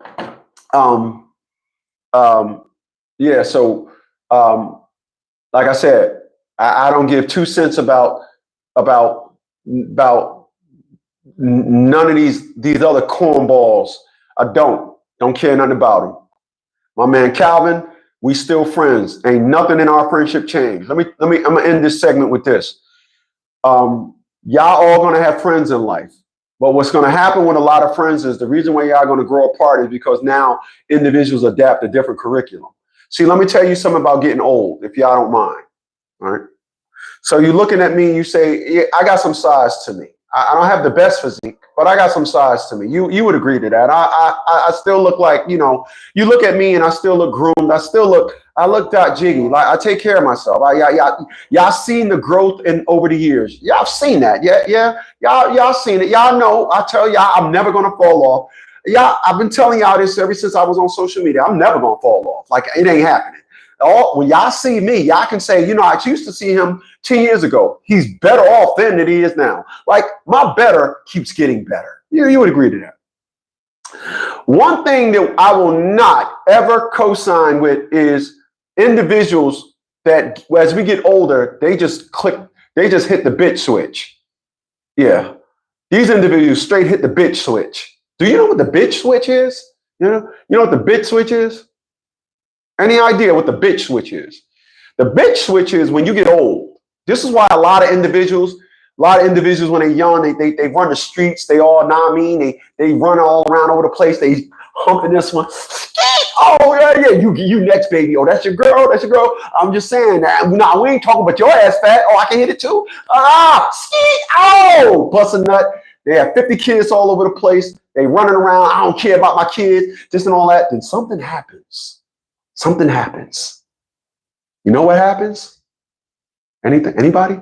Speaker 1: yeah, so like I said, I don't give 2 cents about none of these other cornballs. I don't care nothing about them. My man Calvin, we still friends. Ain't nothing in our friendship changed. I'm gonna end this segment with this. Y'all all gonna have friends in life. But what's gonna happen with a lot of friends is the reason why y'all gonna grow apart is because now individuals adapt a different curriculum. See, let me tell you something about getting old, if y'all don't mind. All right. So you're looking at me and you say, yeah, I got some size to me. I don't have the best physique, but I got some size to me. You would agree to that. I still look like, you know, you look at me and I still look groomed. I look that jiggy. Like I take care of myself. Y'all seen the growth over the years. Y'all seen that. Yeah. Y'all seen it. Y'all know, I tell y'all, I'm never going to fall off. I've been telling y'all this ever since I was on social media. I'm never going to fall off. Like it ain't happening. When y'all see me, y'all can say, you know, I used to see him 10 years ago. He's better off then than he is now. Like my better keeps getting better. You would agree to that. One thing that I will not ever co-sign with is individuals that as we get older, they just hit the bitch switch. Yeah. These individuals straight hit the bitch switch. Do you know what the bitch switch is? You know what the bitch switch is? Any idea what the bitch switch is? The bitch switch is when you get old. This is why a lot of individuals when they're young, they run the streets. They all, know what I mean? They run all around over the place. They humping this one. Oh, yeah. You next, baby. Oh, that's your girl. That's your girl. I'm just saying that. Nah, we ain't talking about your ass fat. Oh, I can hit it too. Oh, bust a nut. They have 50 kids all over the place. They running around. I don't care about my kids. This and all that. Then something happens. Something happens. You know what happens? Anybody?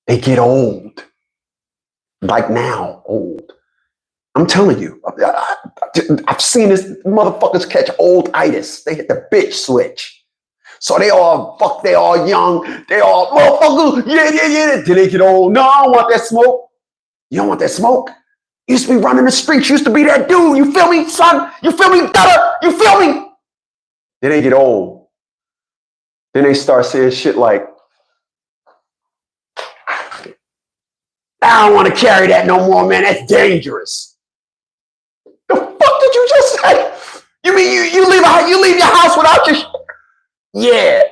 Speaker 1: They get old. Like now, old. I'm telling you, I've seen this motherfuckers catch old-itis. They hit the bitch switch. So they all young. They all motherfuckers, yeah. Then they get old. No, I don't want that smoke. You don't want that smoke? You used to be running the streets. You used to be that dude. You feel me, son? You feel me, brother? You feel me? Then they get old. Then they start saying shit like, I don't want to carry that no more, man. That's dangerous. The fuck did you just say? You mean you leave your house without your Yeah.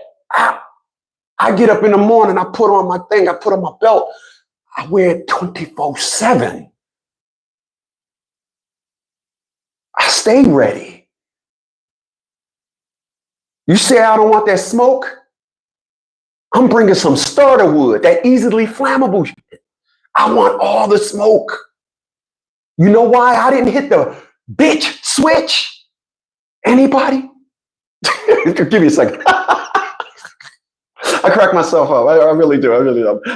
Speaker 1: I get up in the morning, I put on my thing, I put on my belt. I wear it 24/7. I stay ready. You say I don't want that smoke? I'm bringing some starter wood, that easily flammable shit. I want all the smoke. You know why I didn't hit the bitch switch? Anybody? Give me a second. I crack myself up. I really do.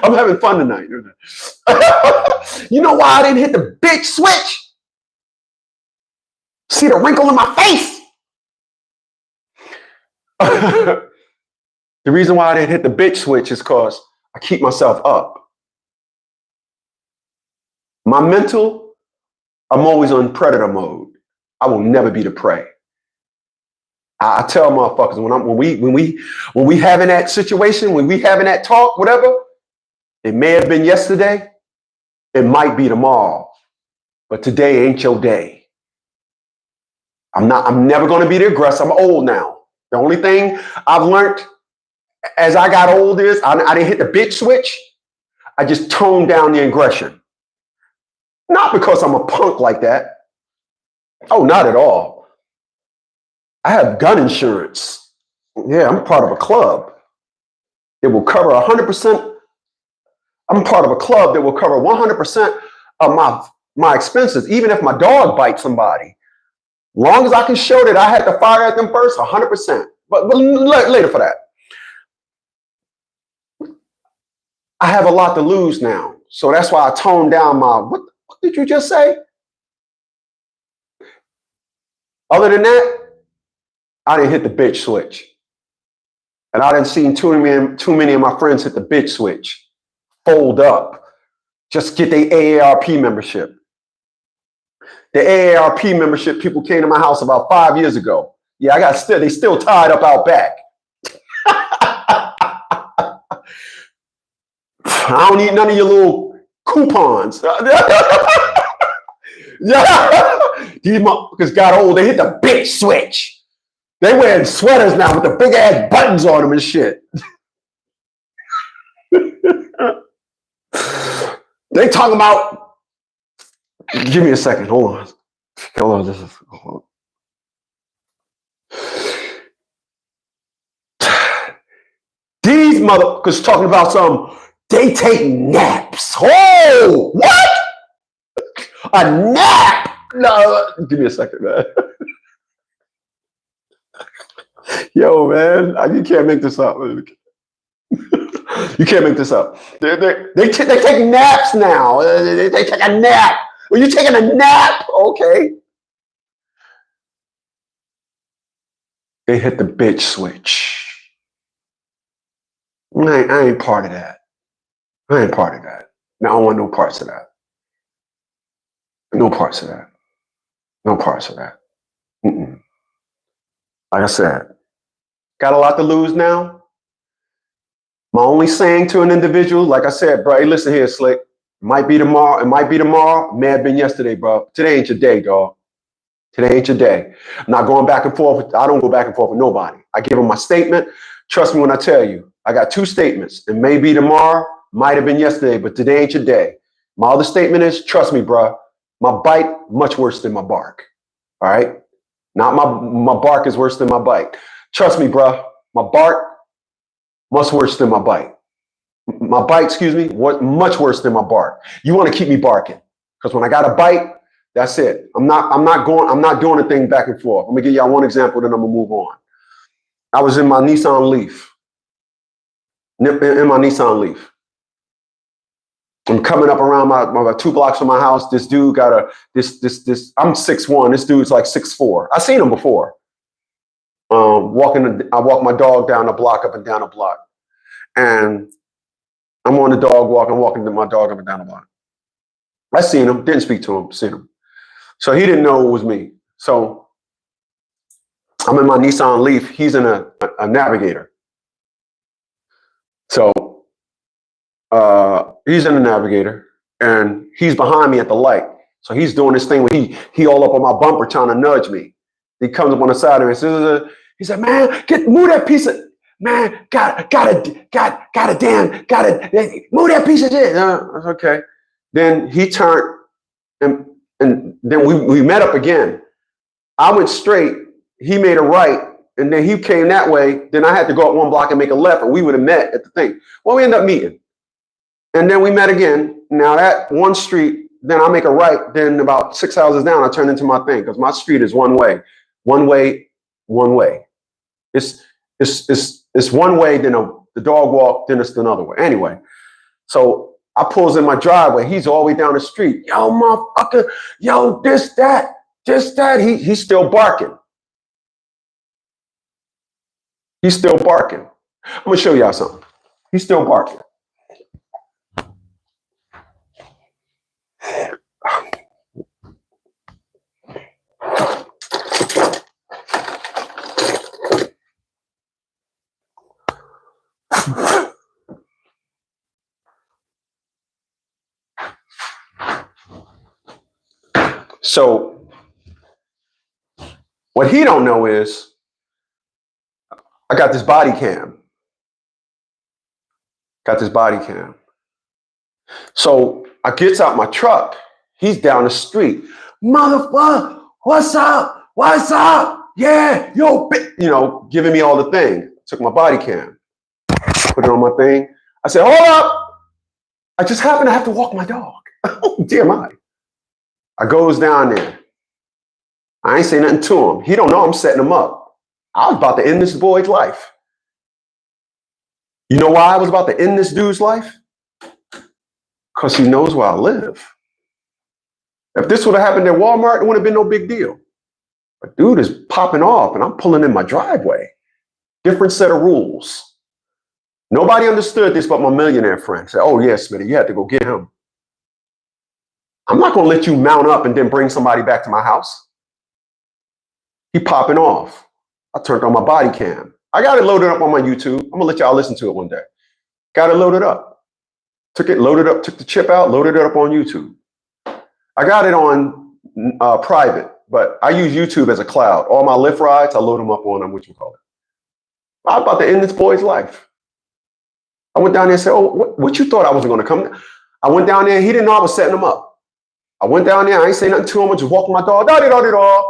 Speaker 1: I'm having fun tonight. You know why I didn't hit the bitch switch? See the wrinkle in my face? The reason why I didn't hit the bitch switch is because I keep myself up. My mental, I'm always on predator mode. I will never be the prey. I tell motherfuckers when we having that situation, when we having that talk, whatever, it may have been yesterday, it might be tomorrow, but today ain't your day. I'm never going to be the aggressor. I'm old now. The only thing I've learned as I got old is I didn't hit the bitch switch. I just toned down the aggression. Not because I'm a punk like that. Oh, not at all. I have gun insurance. Yeah, I'm part of a club. It will cover 100%. I'm part of a club that will cover 100% of my expenses, even if my dog bites somebody. Long as I can show that I had to fire at them first, 100%. But later for that. I have a lot to lose now. So that's why I toned down what did you just say? Other than that, I didn't hit the bitch switch. And I didn't see too many of my friends hit the bitch switch. Fold up. Just get their AARP membership. The AARP membership people came to my house about 5 years ago. Yeah, they still tied up out back. I don't need none of your little coupons. Yeah. These motherfuckers got old. They hit the bitch switch. They wearing sweaters now with the big ass buttons on them and shit. They talking about. Give me a second. Hold on. Hold on. These motherfuckers talking about they take naps. Oh, what? A nap? No, give me a second, man. Yo, man, you can't make this up. You can't make this up. They take naps now. They take a nap. Well, you taking a nap? Okay. They hit the bitch switch. I ain't part of that. I ain't part of that. No, I don't want no parts of that. No parts of that. No parts of that. Mm-mm. Like I said, got a lot to lose now. My only saying to an individual, like I said, bro, hey, listen here, Slick. Might be tomorrow. It might be tomorrow. May have been yesterday, bro. Today ain't your day, dog. Today ain't your day. I'm not going back and forth. I don't go back and forth with nobody. I give them my statement. Trust me when I tell you. I got 2 statements. It may be tomorrow. Might have been yesterday, but today ain't your day. My other statement is, trust me, bro. My bite, much worse than my bark. All right? Not my bark is worse than my bite. Trust me, bro. My bark, much worse than my bite. My bite, excuse me, much worse than my bark. You want to keep me barking. Because when I got a bite, that's it. I'm not doing a thing back and forth. Let me give y'all one example, then I'm gonna move on. I was in my Nissan Leaf. In my Nissan Leaf. I'm coming up around my 2 blocks from my house. This dude got I'm 6'1". This dude's like 6'4". I've seen him before. I walk my dog down the block, up and down the block. And I'm on the dog walk. I'm walking my dog up and down the block. I seen him, didn't speak to him, seen him. So he didn't know it was me. So I'm in my Nissan Leaf. He's in a Navigator. So he's in the Navigator and he's behind me at the light. So he's doing this thing where he all up on my bumper trying to nudge me. He comes up on the side of me and says, he said, man, move that piece of, man, gotta move that piece of shit. Okay. Then he turned and then we met up again. I went straight, he made a right, and then he came that way. Then I had to go up 1 block and make a left, and we would have met at the thing. Well, we ended up meeting. And then we met again. Now that one street, then I make a right. Then about 6 houses down, I turn into my thing because my street is one way. One way. It's one way, then the dog walk, then it's another way. Anyway, so I pulls in my driveway. He's all the way down the street. Yo, motherfucker. Yo, this, that. He's still barking. He's still barking. I'm going to show y'all something. He's still barking. So what he don't know is I got this body cam. So I gets out my truck. He's down the street. Motherfucker, what's up? Yeah, yo, giving me all the thing. Took my body cam, put it on my thing. I said, hold up. I just happen to have to walk my dog. Oh, dear my. I goes down there. I ain't say nothing to him. He don't know I'm setting him up. I was about to end this boy's life. You know why I was about to end this dude's life? Because he knows where I live. If this would have happened at Walmart, it wouldn't have been no big deal. But dude is popping off and I'm pulling in my driveway. Different set of rules. Nobody understood this but my millionaire friend. Said, oh yeah, Smitty, you had to go get him. I'm not going to let you mount up and then bring somebody back to my house. He popping off. I turned on my body cam. I got it loaded up on my YouTube. I'm going to let y'all listen to it one day. Got it loaded up. Took it, loaded up, took the chip out, loaded it up on YouTube. I got it on private, but I use YouTube as a cloud. All my Lyft rides, I load them up on whatchamacallit. I was about to end this boy's life. I went down there and said, oh, what you thought I wasn't going to come? I went down there. He didn't know I was setting him up. I went down there. I ain't say nothing to him. I just walked my dog. Da-da-da-da-da.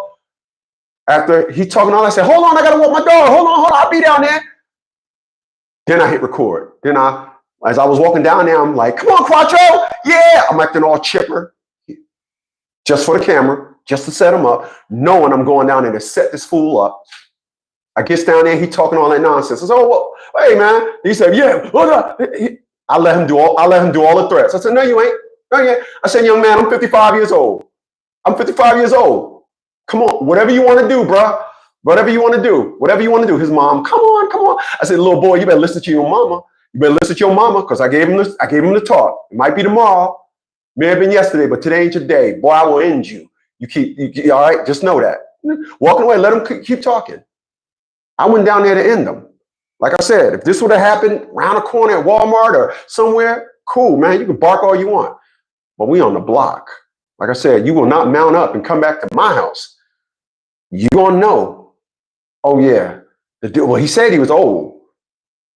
Speaker 1: After he talking on, I said, hold on, I got to walk my dog. Hold on, I'll be down there. Then I hit record. Then as I was walking down there, I'm like, come on, Quattro. Yeah. I'm acting all chipper. Just for the camera, just to set him up, knowing I'm going down there to set this fool up. I gets down there, he talking all that nonsense. I said, oh, well, hey man. He said, yeah. I let him do all the threats. I said, no, you ain't. No, you ain't. I said, young man, I'm 55 years old. I'm 55 years old. Come on, whatever you want to do, bro. Whatever you want to do. Whatever you want to do. His mom, come on. I said, little boy, you better listen to your mama. You better listen to your mama, because I gave him the talk. It might be tomorrow. May have been yesterday, but today ain't your day. Boy, I will end you. You all right? Just know that. Walking away, let him keep talking. I went down there to end them. Like I said, if this would have happened around the corner at Walmart or somewhere, cool, man. You can bark all you want. But we on the block. Like I said, you will not mount up and come back to my house. You gonna know. Oh yeah. The dude, well, he said he was old.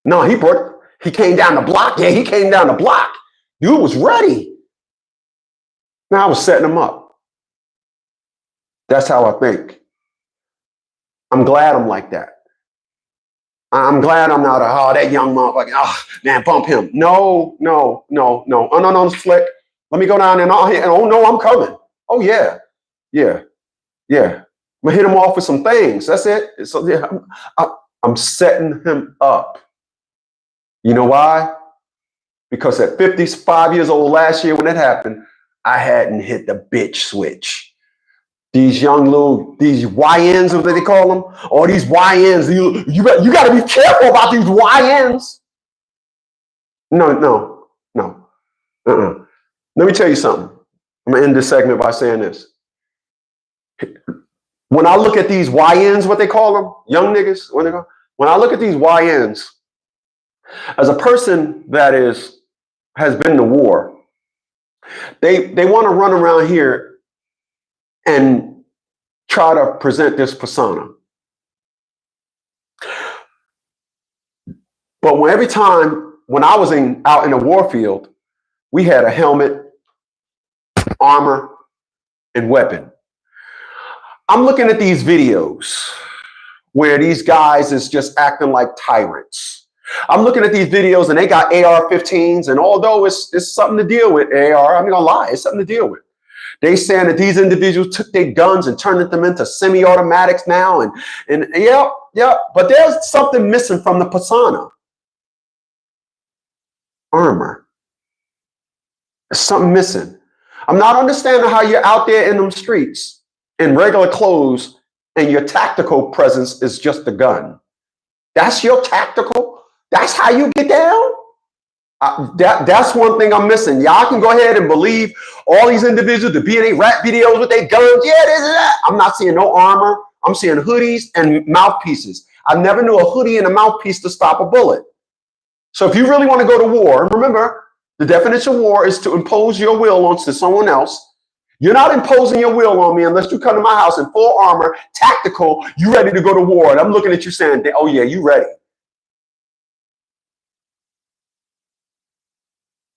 Speaker 1: No, he came down the block. Yeah, he came down the block. Dude was ready. Now I was setting him up. That's how I think. I'm glad I'm like that. I'm glad I'm not that young motherfucker. Man, bump him. No, slick. Let me go down there. Oh no, I'm coming. Oh yeah. I'm gonna hit him off with some things. That's it. So yeah, I'm setting him up. You know why? Because at 55 years old last year when it happened, I hadn't hit the bitch switch. These these YNs, what they call them, or these YNs, you got to be careful about these YNs. No. Let me tell you something. I'm gonna end this segment by saying this. When I look at these YNs, what they call them, young niggas, when I look at these YNs, as a person that has been to war, they want to run around here and try to present this persona. But every time when I was out in the war field, we had a helmet, armor, and weapon. I'm looking at these videos where these guys is just acting like tyrants. I'm looking at these videos and they got AR-15s, and although it's something to deal with, AR, I'm not gonna lie, it's something to deal with. They saying that these individuals took their guns and turned them into semi-automatics now, and yeah, but there's something missing from the persona. Armor. There's something missing. I'm not understanding how you're out there in them streets in regular clothes and your tactical presence is just a gun. That's your tactical? That's how you get down? That's one thing I'm missing. Y'all can go ahead and believe all these individuals to be in rap videos with their guns. Yeah, this is that. I'm not seeing no armor. I'm seeing hoodies and mouthpieces. I never knew a hoodie and a mouthpiece to stop a bullet. So if you really want to go to war, remember, the definition of war is to impose your will onto someone else. You're not imposing your will on me unless you come to my house in full armor, tactical, you ready to go to war. And I'm looking at you saying, oh yeah, you ready.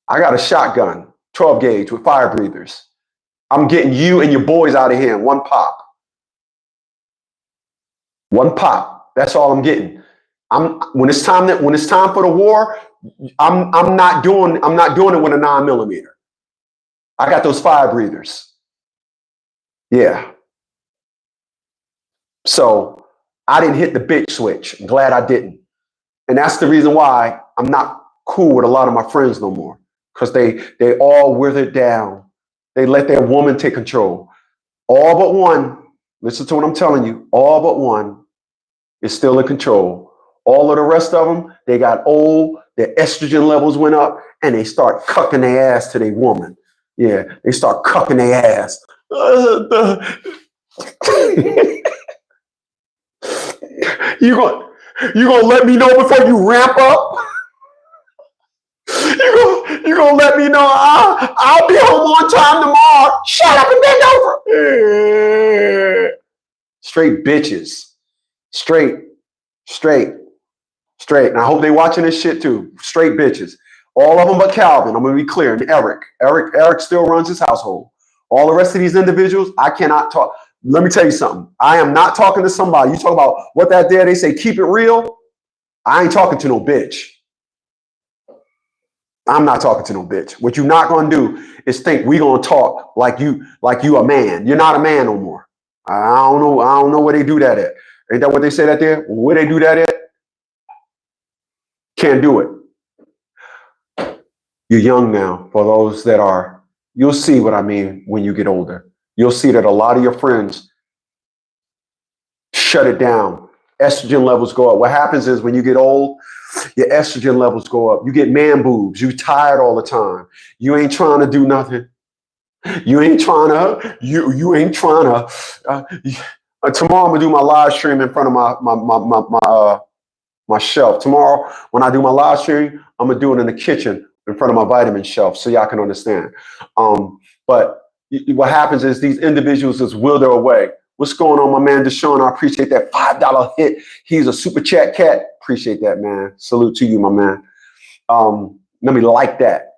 Speaker 1: I got a shotgun, 12 gauge with fire breathers. I'm getting you and your boys out of here in one pop. One pop. That's all I'm getting. When it's time for the war, I'm not doing it with a 9mm. I got those fire breathers. Yeah. So I didn't hit the bitch switch. I'm glad I didn't. And that's the reason why I'm not cool with a lot of my friends no more. Because they all withered down. They let their woman take control. All but one Listen to what I'm telling you. All but one is still in control. All of the rest of them, they got old, their estrogen levels went up, and they start cucking their ass to their woman. Yeah, they start cucking their ass. You gonna let me know before you ramp up? You gonna let me know I'll be home on time tomorrow. Shut up and bend over. Straight bitches. Straight. And I hope they watching this shit too. Straight bitches. All of them but Calvin. I'm gonna be clear. And Eric. Eric still runs his household. All the rest of these individuals, I cannot talk. Let me tell you something. I am not talking to somebody. You talk about what that there, they say, keep it real. I ain't talking to no bitch. I'm not talking to no bitch. What you're not gonna do is think we gonna talk like you a man. You're not a man no more. I don't know where they do that at. Ain't that what they say that there? Where they do that at? Can't do it. You're young now. For those that are, you'll see what I mean when you get older. You'll see that a lot of your friends shut it down. Estrogen levels go up. What happens is when you get old, your estrogen levels go up. You get man boobs. You tired all the time. You ain't trying to do nothing. You ain't trying to. You ain't trying to. Tomorrow I'm gonna do my live stream in front of my shelf. Tomorrow when I do my live stream, I'm gonna do it in the kitchen in front of my vitamin shelf so y'all can understand. But what happens is these individuals just wither away. What's going on, my man Deshaun? I appreciate that $5 hit. He's a super chat cat. Appreciate that, man. Salute to you, my man. Let me like that.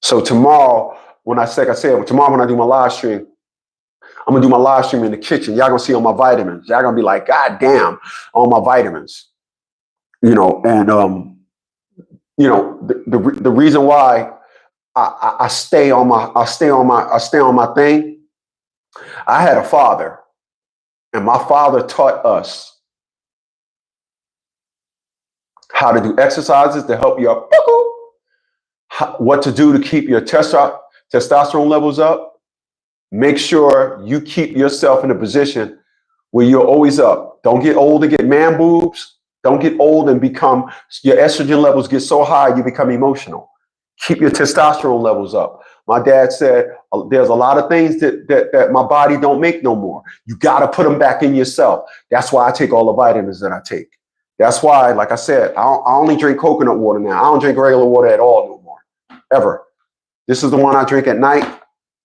Speaker 1: So tomorrow, tomorrow when I do my live stream, I'm gonna do my live stream in the kitchen. Y'all gonna see all my vitamins. Y'all gonna be like, God damn, all my vitamins. You know, and the reason why I stay on my thing. I had a father, and my father taught us how to do exercises to help you up, what to do to keep your testosterone levels up. Make sure you keep yourself in a position where you're always up. Don't get old and get man boobs. Don't get old and become, your estrogen levels get so high you become emotional. Keep your testosterone levels up. My dad said, there's a lot of things that my body don't make no more. You got to put them back in yourself. That's why I take all the vitamins that I take. That's why, like I said, I only drink coconut water now. I don't drink regular water at all no more, ever. This is the one I drink at night.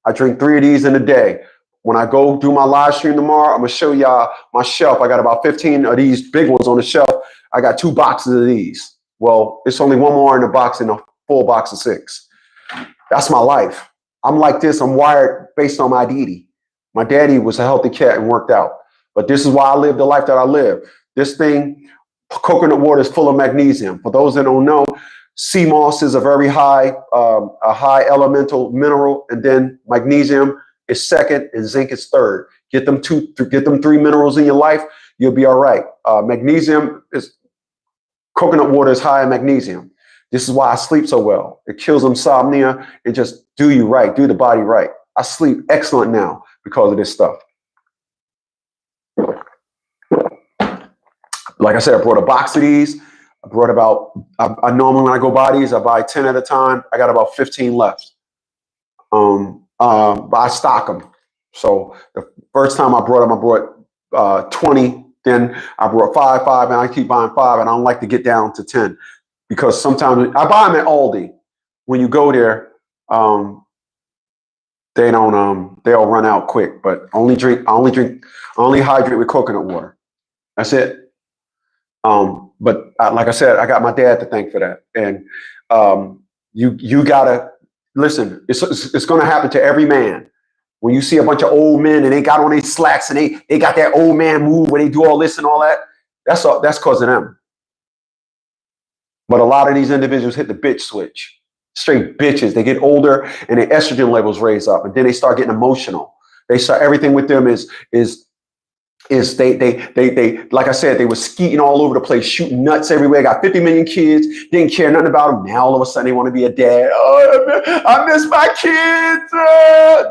Speaker 1: I drink 3 of these in a day. When I go do my live stream tomorrow, I'm going to show y'all my shelf. I got about 15 of these big ones on the shelf. I got 2 boxes of these. Well, it's only one more in the box in a full box of 6. That's my life. I'm like this. I'm wired based on my daddy. My daddy was a healthy cat and worked out. But this is why I live the life that I live. This thing, coconut water is full of magnesium. For those that don't know, sea moss is a very high elemental mineral, and then magnesium is second, and zinc is third. Get them 3 minerals in your life, you'll be all right. Coconut water is high in magnesium. This is why I sleep so well. It kills insomnia and just do you right, do the body right. I sleep excellent now because of this stuff. Like I said, I brought a box of these. I normally when I go buy these, I buy 10 at a time. I got about 15 left. But I stock them. So the first time I brought them, I brought 20. Then I brought 5, and I keep buying 5, and I don't like to get down to 10 because sometimes I buy them at Aldi. When you go there, they don't they'll run out quick. But I only hydrate with coconut water. That's it. But like I said, I got my dad to thank for that. And you gotta listen. It's gonna happen to every man. When you see a bunch of old men and they got on their slacks and they got that old man move where they do all this and all that, that's because of them. But a lot of these individuals hit the bitch switch. Straight bitches. They get older and their estrogen levels raise up, and then they start getting emotional. Everything with them is is they like I said, they were skeeting all over the place, shooting nuts everywhere. Got 50 million kids, didn't care nothing about them. Now all of a sudden they want to be a dad. Oh, I miss my kids.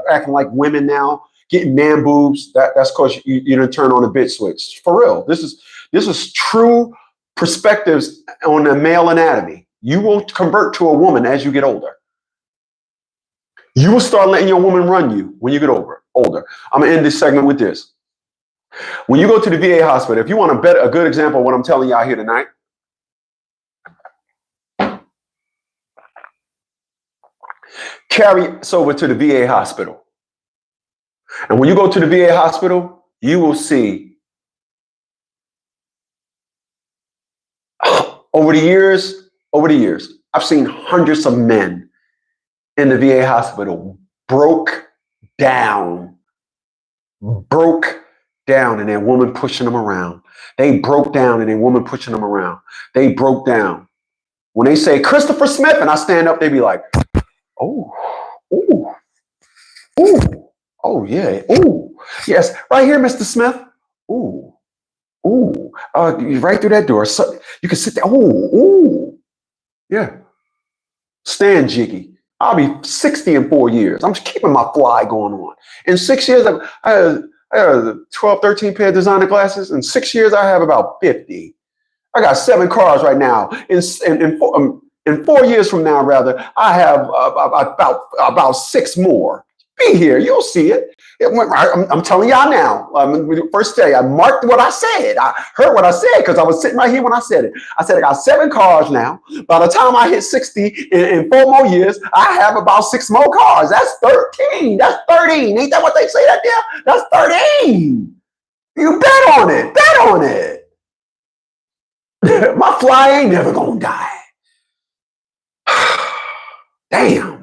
Speaker 1: Acting like women now, getting man boobs. That's because you didn't turn on a bit switch. For real. This is true perspectives on the male anatomy. You will convert to a woman as you get older. You will start letting your woman run you when you get older. I'm gonna end this segment with this. When you go to the VA hospital, if you want a good example of what I'm telling y'all here tonight, carry us over to the VA hospital. And when you go to the VA hospital, you will see over the years, I've seen hundreds of men in the VA hospital broke down, and their woman pushing them around. They broke down and their woman pushing them around. They broke down. When they say Christopher Smith and I stand up, they be like, oh, ooh, ooh, oh yeah, ooh, yes, right here, Mr. Smith. Ooh, ooh, right through that door. So you can sit there. Ooh, ooh, yeah. Stand jiggy. I'll be 60 in 4 years. I'm just keeping my fly going on. In 6 years, I have 12, 13 pair of designer glasses. In 6 years, I have about 50. I got 7 cars right now. In 4 years from now, rather, I have about 6 more. Be here. You'll see it. I'm telling y'all now. First day, I marked what I said. I heard what I said because I was sitting right here when I said it. I said I got 7 cars now. By the time I hit 60 in 4 more years, I have about 6 more cars. That's 13. That's 13. Ain't that what they say that there? That's 13. You bet on it. Bet on it. My fly ain't never gonna die. Damn.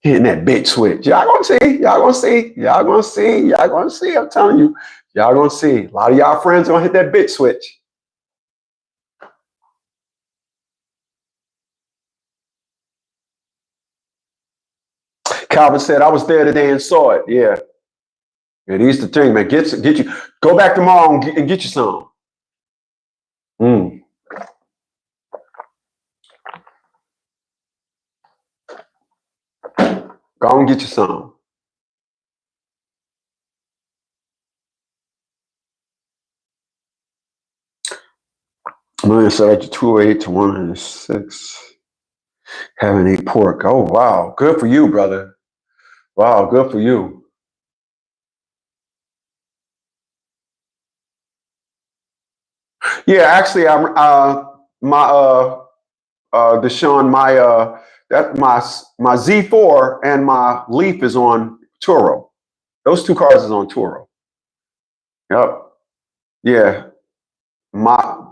Speaker 1: Hitting that bitch switch. Y'all gonna see. Y'all gonna see. Y'all gonna see. Y'all gonna see. I'm telling you. Y'all gonna see. A lot of y'all friends gonna hit that bitch switch. Calvin said, I was there today and saw it. Yeah. Yeah, these the thing, man. Get you. Go back tomorrow and get you some. Go and get you some. Million said 208 to 106. Having 8 pork. Oh wow. Good for you, brother. Wow, good for you. Yeah, actually, Deshaun, my Z4 and my Leaf is on Turo. Those 2 cars is on Turo. Yep. Yeah. I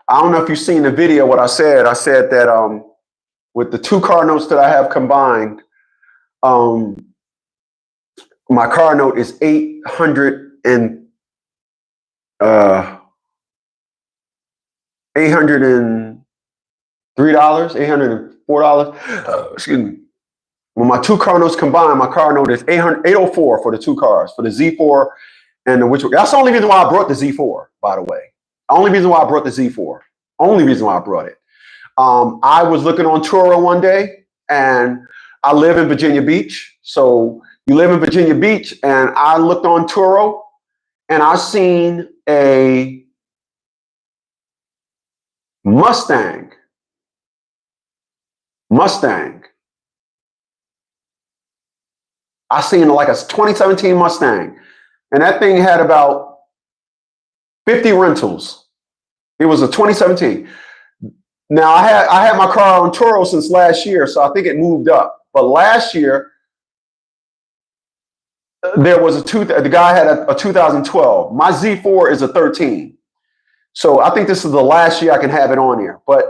Speaker 1: don't know if you've seen the video. What I said that with the 2 car notes that I have combined, my car note is $803, $804. Excuse me. When my 2 car notes combined, my car note is 804 for the 2 cars, for the Z4 and the which. That's the only reason why I brought the Z4, by the way. Only reason why I brought the Z4. Only reason why I brought it. I was looking on Turo one day, and I live in Virginia Beach. So you live in Virginia Beach, and I looked on Turo, and I seen a Mustang. I seen like a 2017 Mustang, and that thing had about 50 rentals. It was a 2017. Now I had my car on Turo since last year, so I think it moved up. But last year there was the guy had a 2012. My Z4 is a 13. So I think this is the last year I can have it on here. But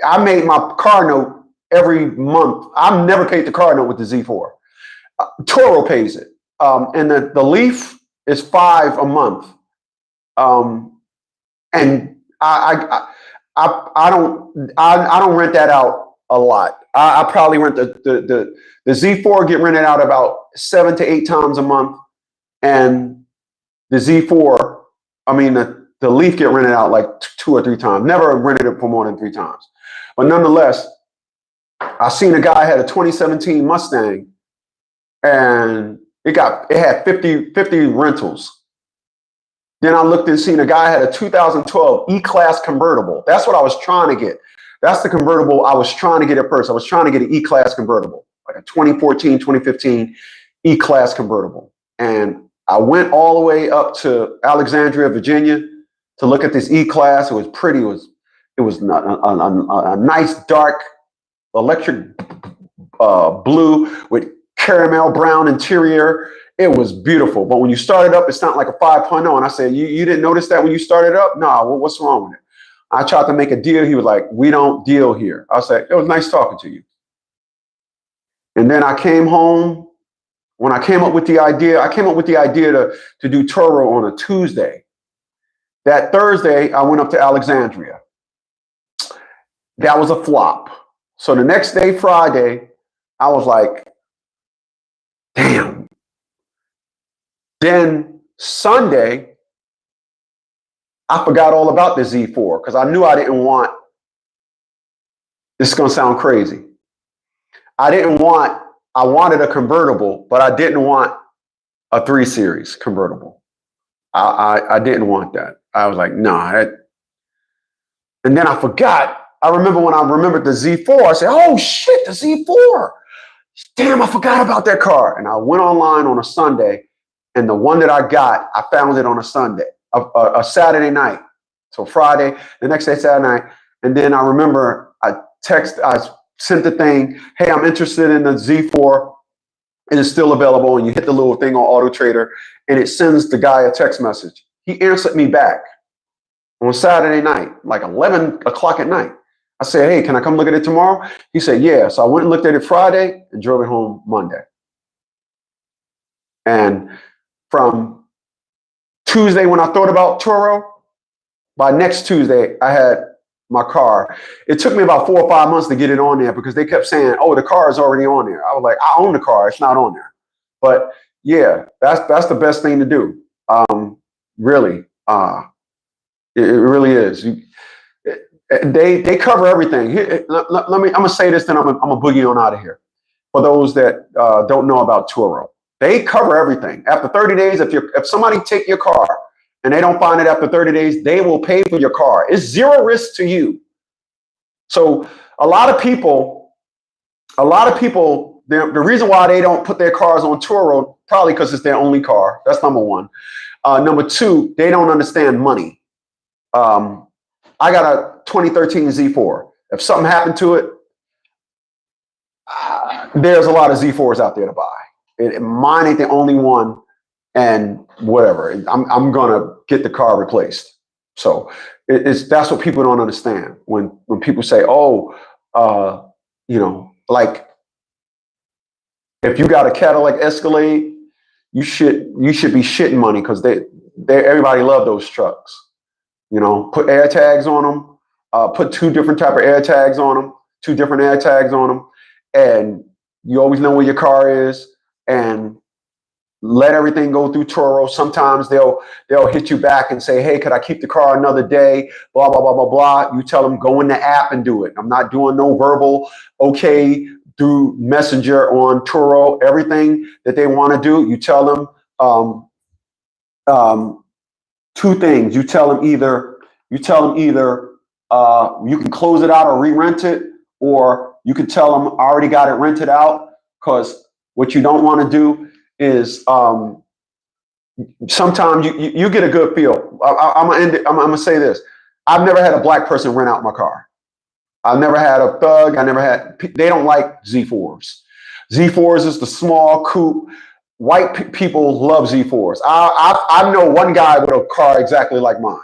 Speaker 1: I made my car note every month. I've never paid the car note with the Z4. Turo pays it, and the Leaf is $5 a month. And I don't rent that out a lot. I probably rent the Z4 get rented out about 7 to 8 times a month, And the Z4, I mean, the Leaf get rented out like 2 or 3 times. Never rented it for more than 3 times. But nonetheless, I seen a guy had a 2017 Mustang, and it had 50 rentals. Then I looked and seen a guy had a 2012 E-Class convertible. That's what I was trying to get. That's the convertible I was trying to get at first. I was trying to get an E-Class convertible, like a 2014, 2015 E-Class convertible. And I went all the way up to Alexandria, Virginia to look at this E-Class. It was pretty. It was a nice dark electric blue with caramel brown interior. It was beautiful. But when you start it up, it's not like a 5.0. And I said, you didn't notice that when you started up? No, well, what's wrong with it? I tried to make a deal. He was like, we don't deal here. I said, it was nice talking to you. And then I came home. When I came up with the idea, to do Turo on a Tuesday. That Thursday, I went up to Alexandria. That was a flop. So the next day, Friday, I was like, damn. Then Sunday, I forgot all about the Z4 because I knew I didn't want, this is going to sound crazy. I wanted a convertible, but I didn't want a 3 Series convertible. I didn't want that. I was like, nah. And then I forgot. I remember when I remembered the Z4, I said, oh shit, the Z4. Damn, I forgot about that car. And I went online on a Sunday, and the one that I got, I found it on a Sunday, a Saturday night. So Friday, the next day, Saturday night. And then I remember I sent the thing, hey, I'm interested in the Z4. It is still available. And you hit the little thing on Auto Trader, and it sends the guy a text message. He answered me back on Saturday night, like 11 o'clock at night. I said, hey, can I come look at it tomorrow? He said, yeah. So I went and looked at it Friday and drove it home Monday. And from Tuesday, when I thought about Turo, by next Tuesday, I had my car. It took me about 4 or 5 months to get it on there because they kept saying, oh, the car is already on there. I was like, I own the car. It's not on there. But yeah, that's the best thing to do. Really. It really is. They cover everything. I'm gonna say this, then I'm gonna boogie on out of here. For those that don't know about Turo, they cover everything. After 30 days, if somebody take your car and they don't find it after 30 days, they will pay for your car. It's zero risk to you. So a lot of people, the reason why they don't put their cars on Turo, probably because it's their only car. That's number one. Number two, they don't understand money. I got a 2013 Z4. If something happened to it, there's a lot of Z4s out there to buy. Mine ain't the only one, and whatever. I'm gonna get the car replaced. So that's what people don't understand when people say, oh, like if you got a Cadillac Escalade, you should be shitting money because everybody love those trucks. Put air tags on them, put 2 different type of air tags on them, 2 different air tags on them, and you always know where your car is, and let everything go through Turo. Sometimes they'll hit you back and say, hey, could I keep the car another day? Blah, blah, blah, blah, blah. You tell them, go in the app and do it. I'm not doing no verbal okay through Messenger on Turo. Everything that they want to do, you tell them 2 things. You tell them either you can close it out or re-rent it, or you can tell them I already got it rented out, because what you don't want to do is sometimes you get a good feel. I'm gonna say this. I've never had a black person rent out my car. I've never had a thug. They don't like Z4s. Z4s is the small coupe. White people love Z4s. I know one guy with a car exactly like mine,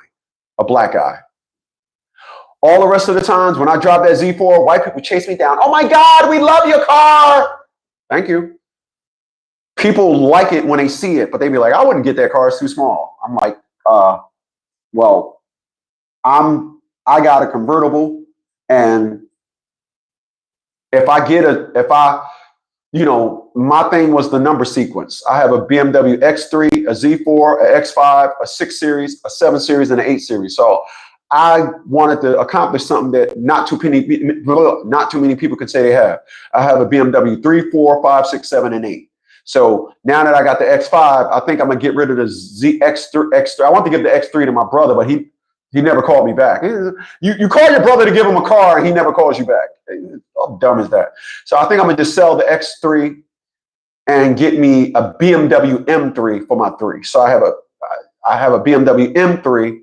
Speaker 1: a black guy. All the rest of the times when I drive that Z4, white people chase me down. Oh my God, we love your car. Thank you. People like it when they see it, but they be like, I wouldn't get that car. It's too small. I'm like, well, I got a convertible, and if I you know, my thing was the number sequence. I have a BMW X3, a Z4, a X5, a 6 Series, a 7 Series, and an 8 Series. So I wanted to accomplish something that not too many people can say they have. I have a BMW 3, 4, 5, 6, 7, and 8. So now that I got the X5, I think I'm gonna get rid of the X3. I want to give the X3 to my brother, but he never called me back. You call your brother to give him a car, and he never calls you back. How dumb is that? So I think I'm gonna just sell the X3 and get me a BMW M3 for my 3. So I have a BMW M3,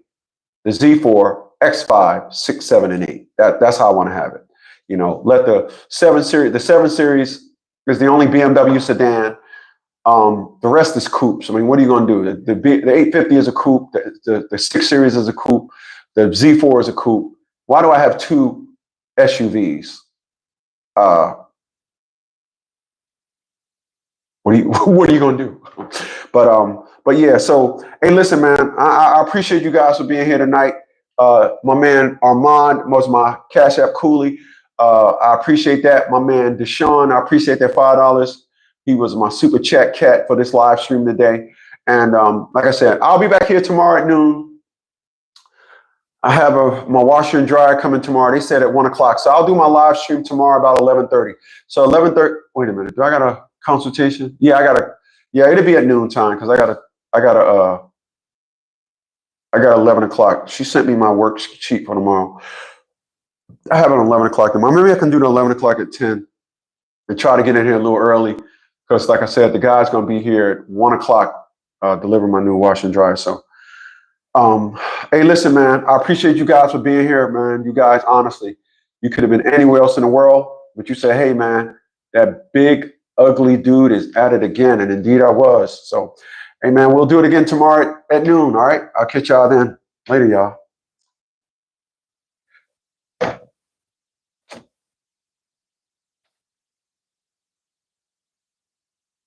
Speaker 1: the Z4, X5, 6, 7, and 8. That's how I want to have it. You know, let the 7 Series is the only BMW sedan. The rest is coupes. I mean, what are you going to do? The 850 is a coupe. The 6 Series is a coupe. The Z4 is a coupe. Why do I have 2 SUVs? What are you going to do? But yeah. So hey, listen, man. I appreciate you guys for being here tonight. My man Armand was my Cash App coolie. I appreciate that. My man Deshaun, I appreciate that $5. He was my super chat cat for this live stream today. And like I said, I'll be back here tomorrow at noon. I have my washer and dryer coming tomorrow. They said at 1 o'clock. So I'll do my live stream tomorrow about 11:30. So 11:30. Wait a minute. Do I got a consultation? Yeah, yeah, it'll be at noon time because I got 11 o'clock. She sent me my worksheet for tomorrow. I have it on 11 o'clock tomorrow. Maybe I can do the 11 o'clock at 10 and try to get in here a little early because, like I said, the guy's going to be here at 1 o'clock delivering my new washer and dryer. So, hey, listen, man, I appreciate you guys for being here, man. You guys, honestly, you could have been anywhere else in the world, but you say, hey, man, that big, ugly dude is at it again. And indeed I was. So, hey, man, we'll do it again tomorrow at noon. All right. I'll catch y'all then. Later, y'all.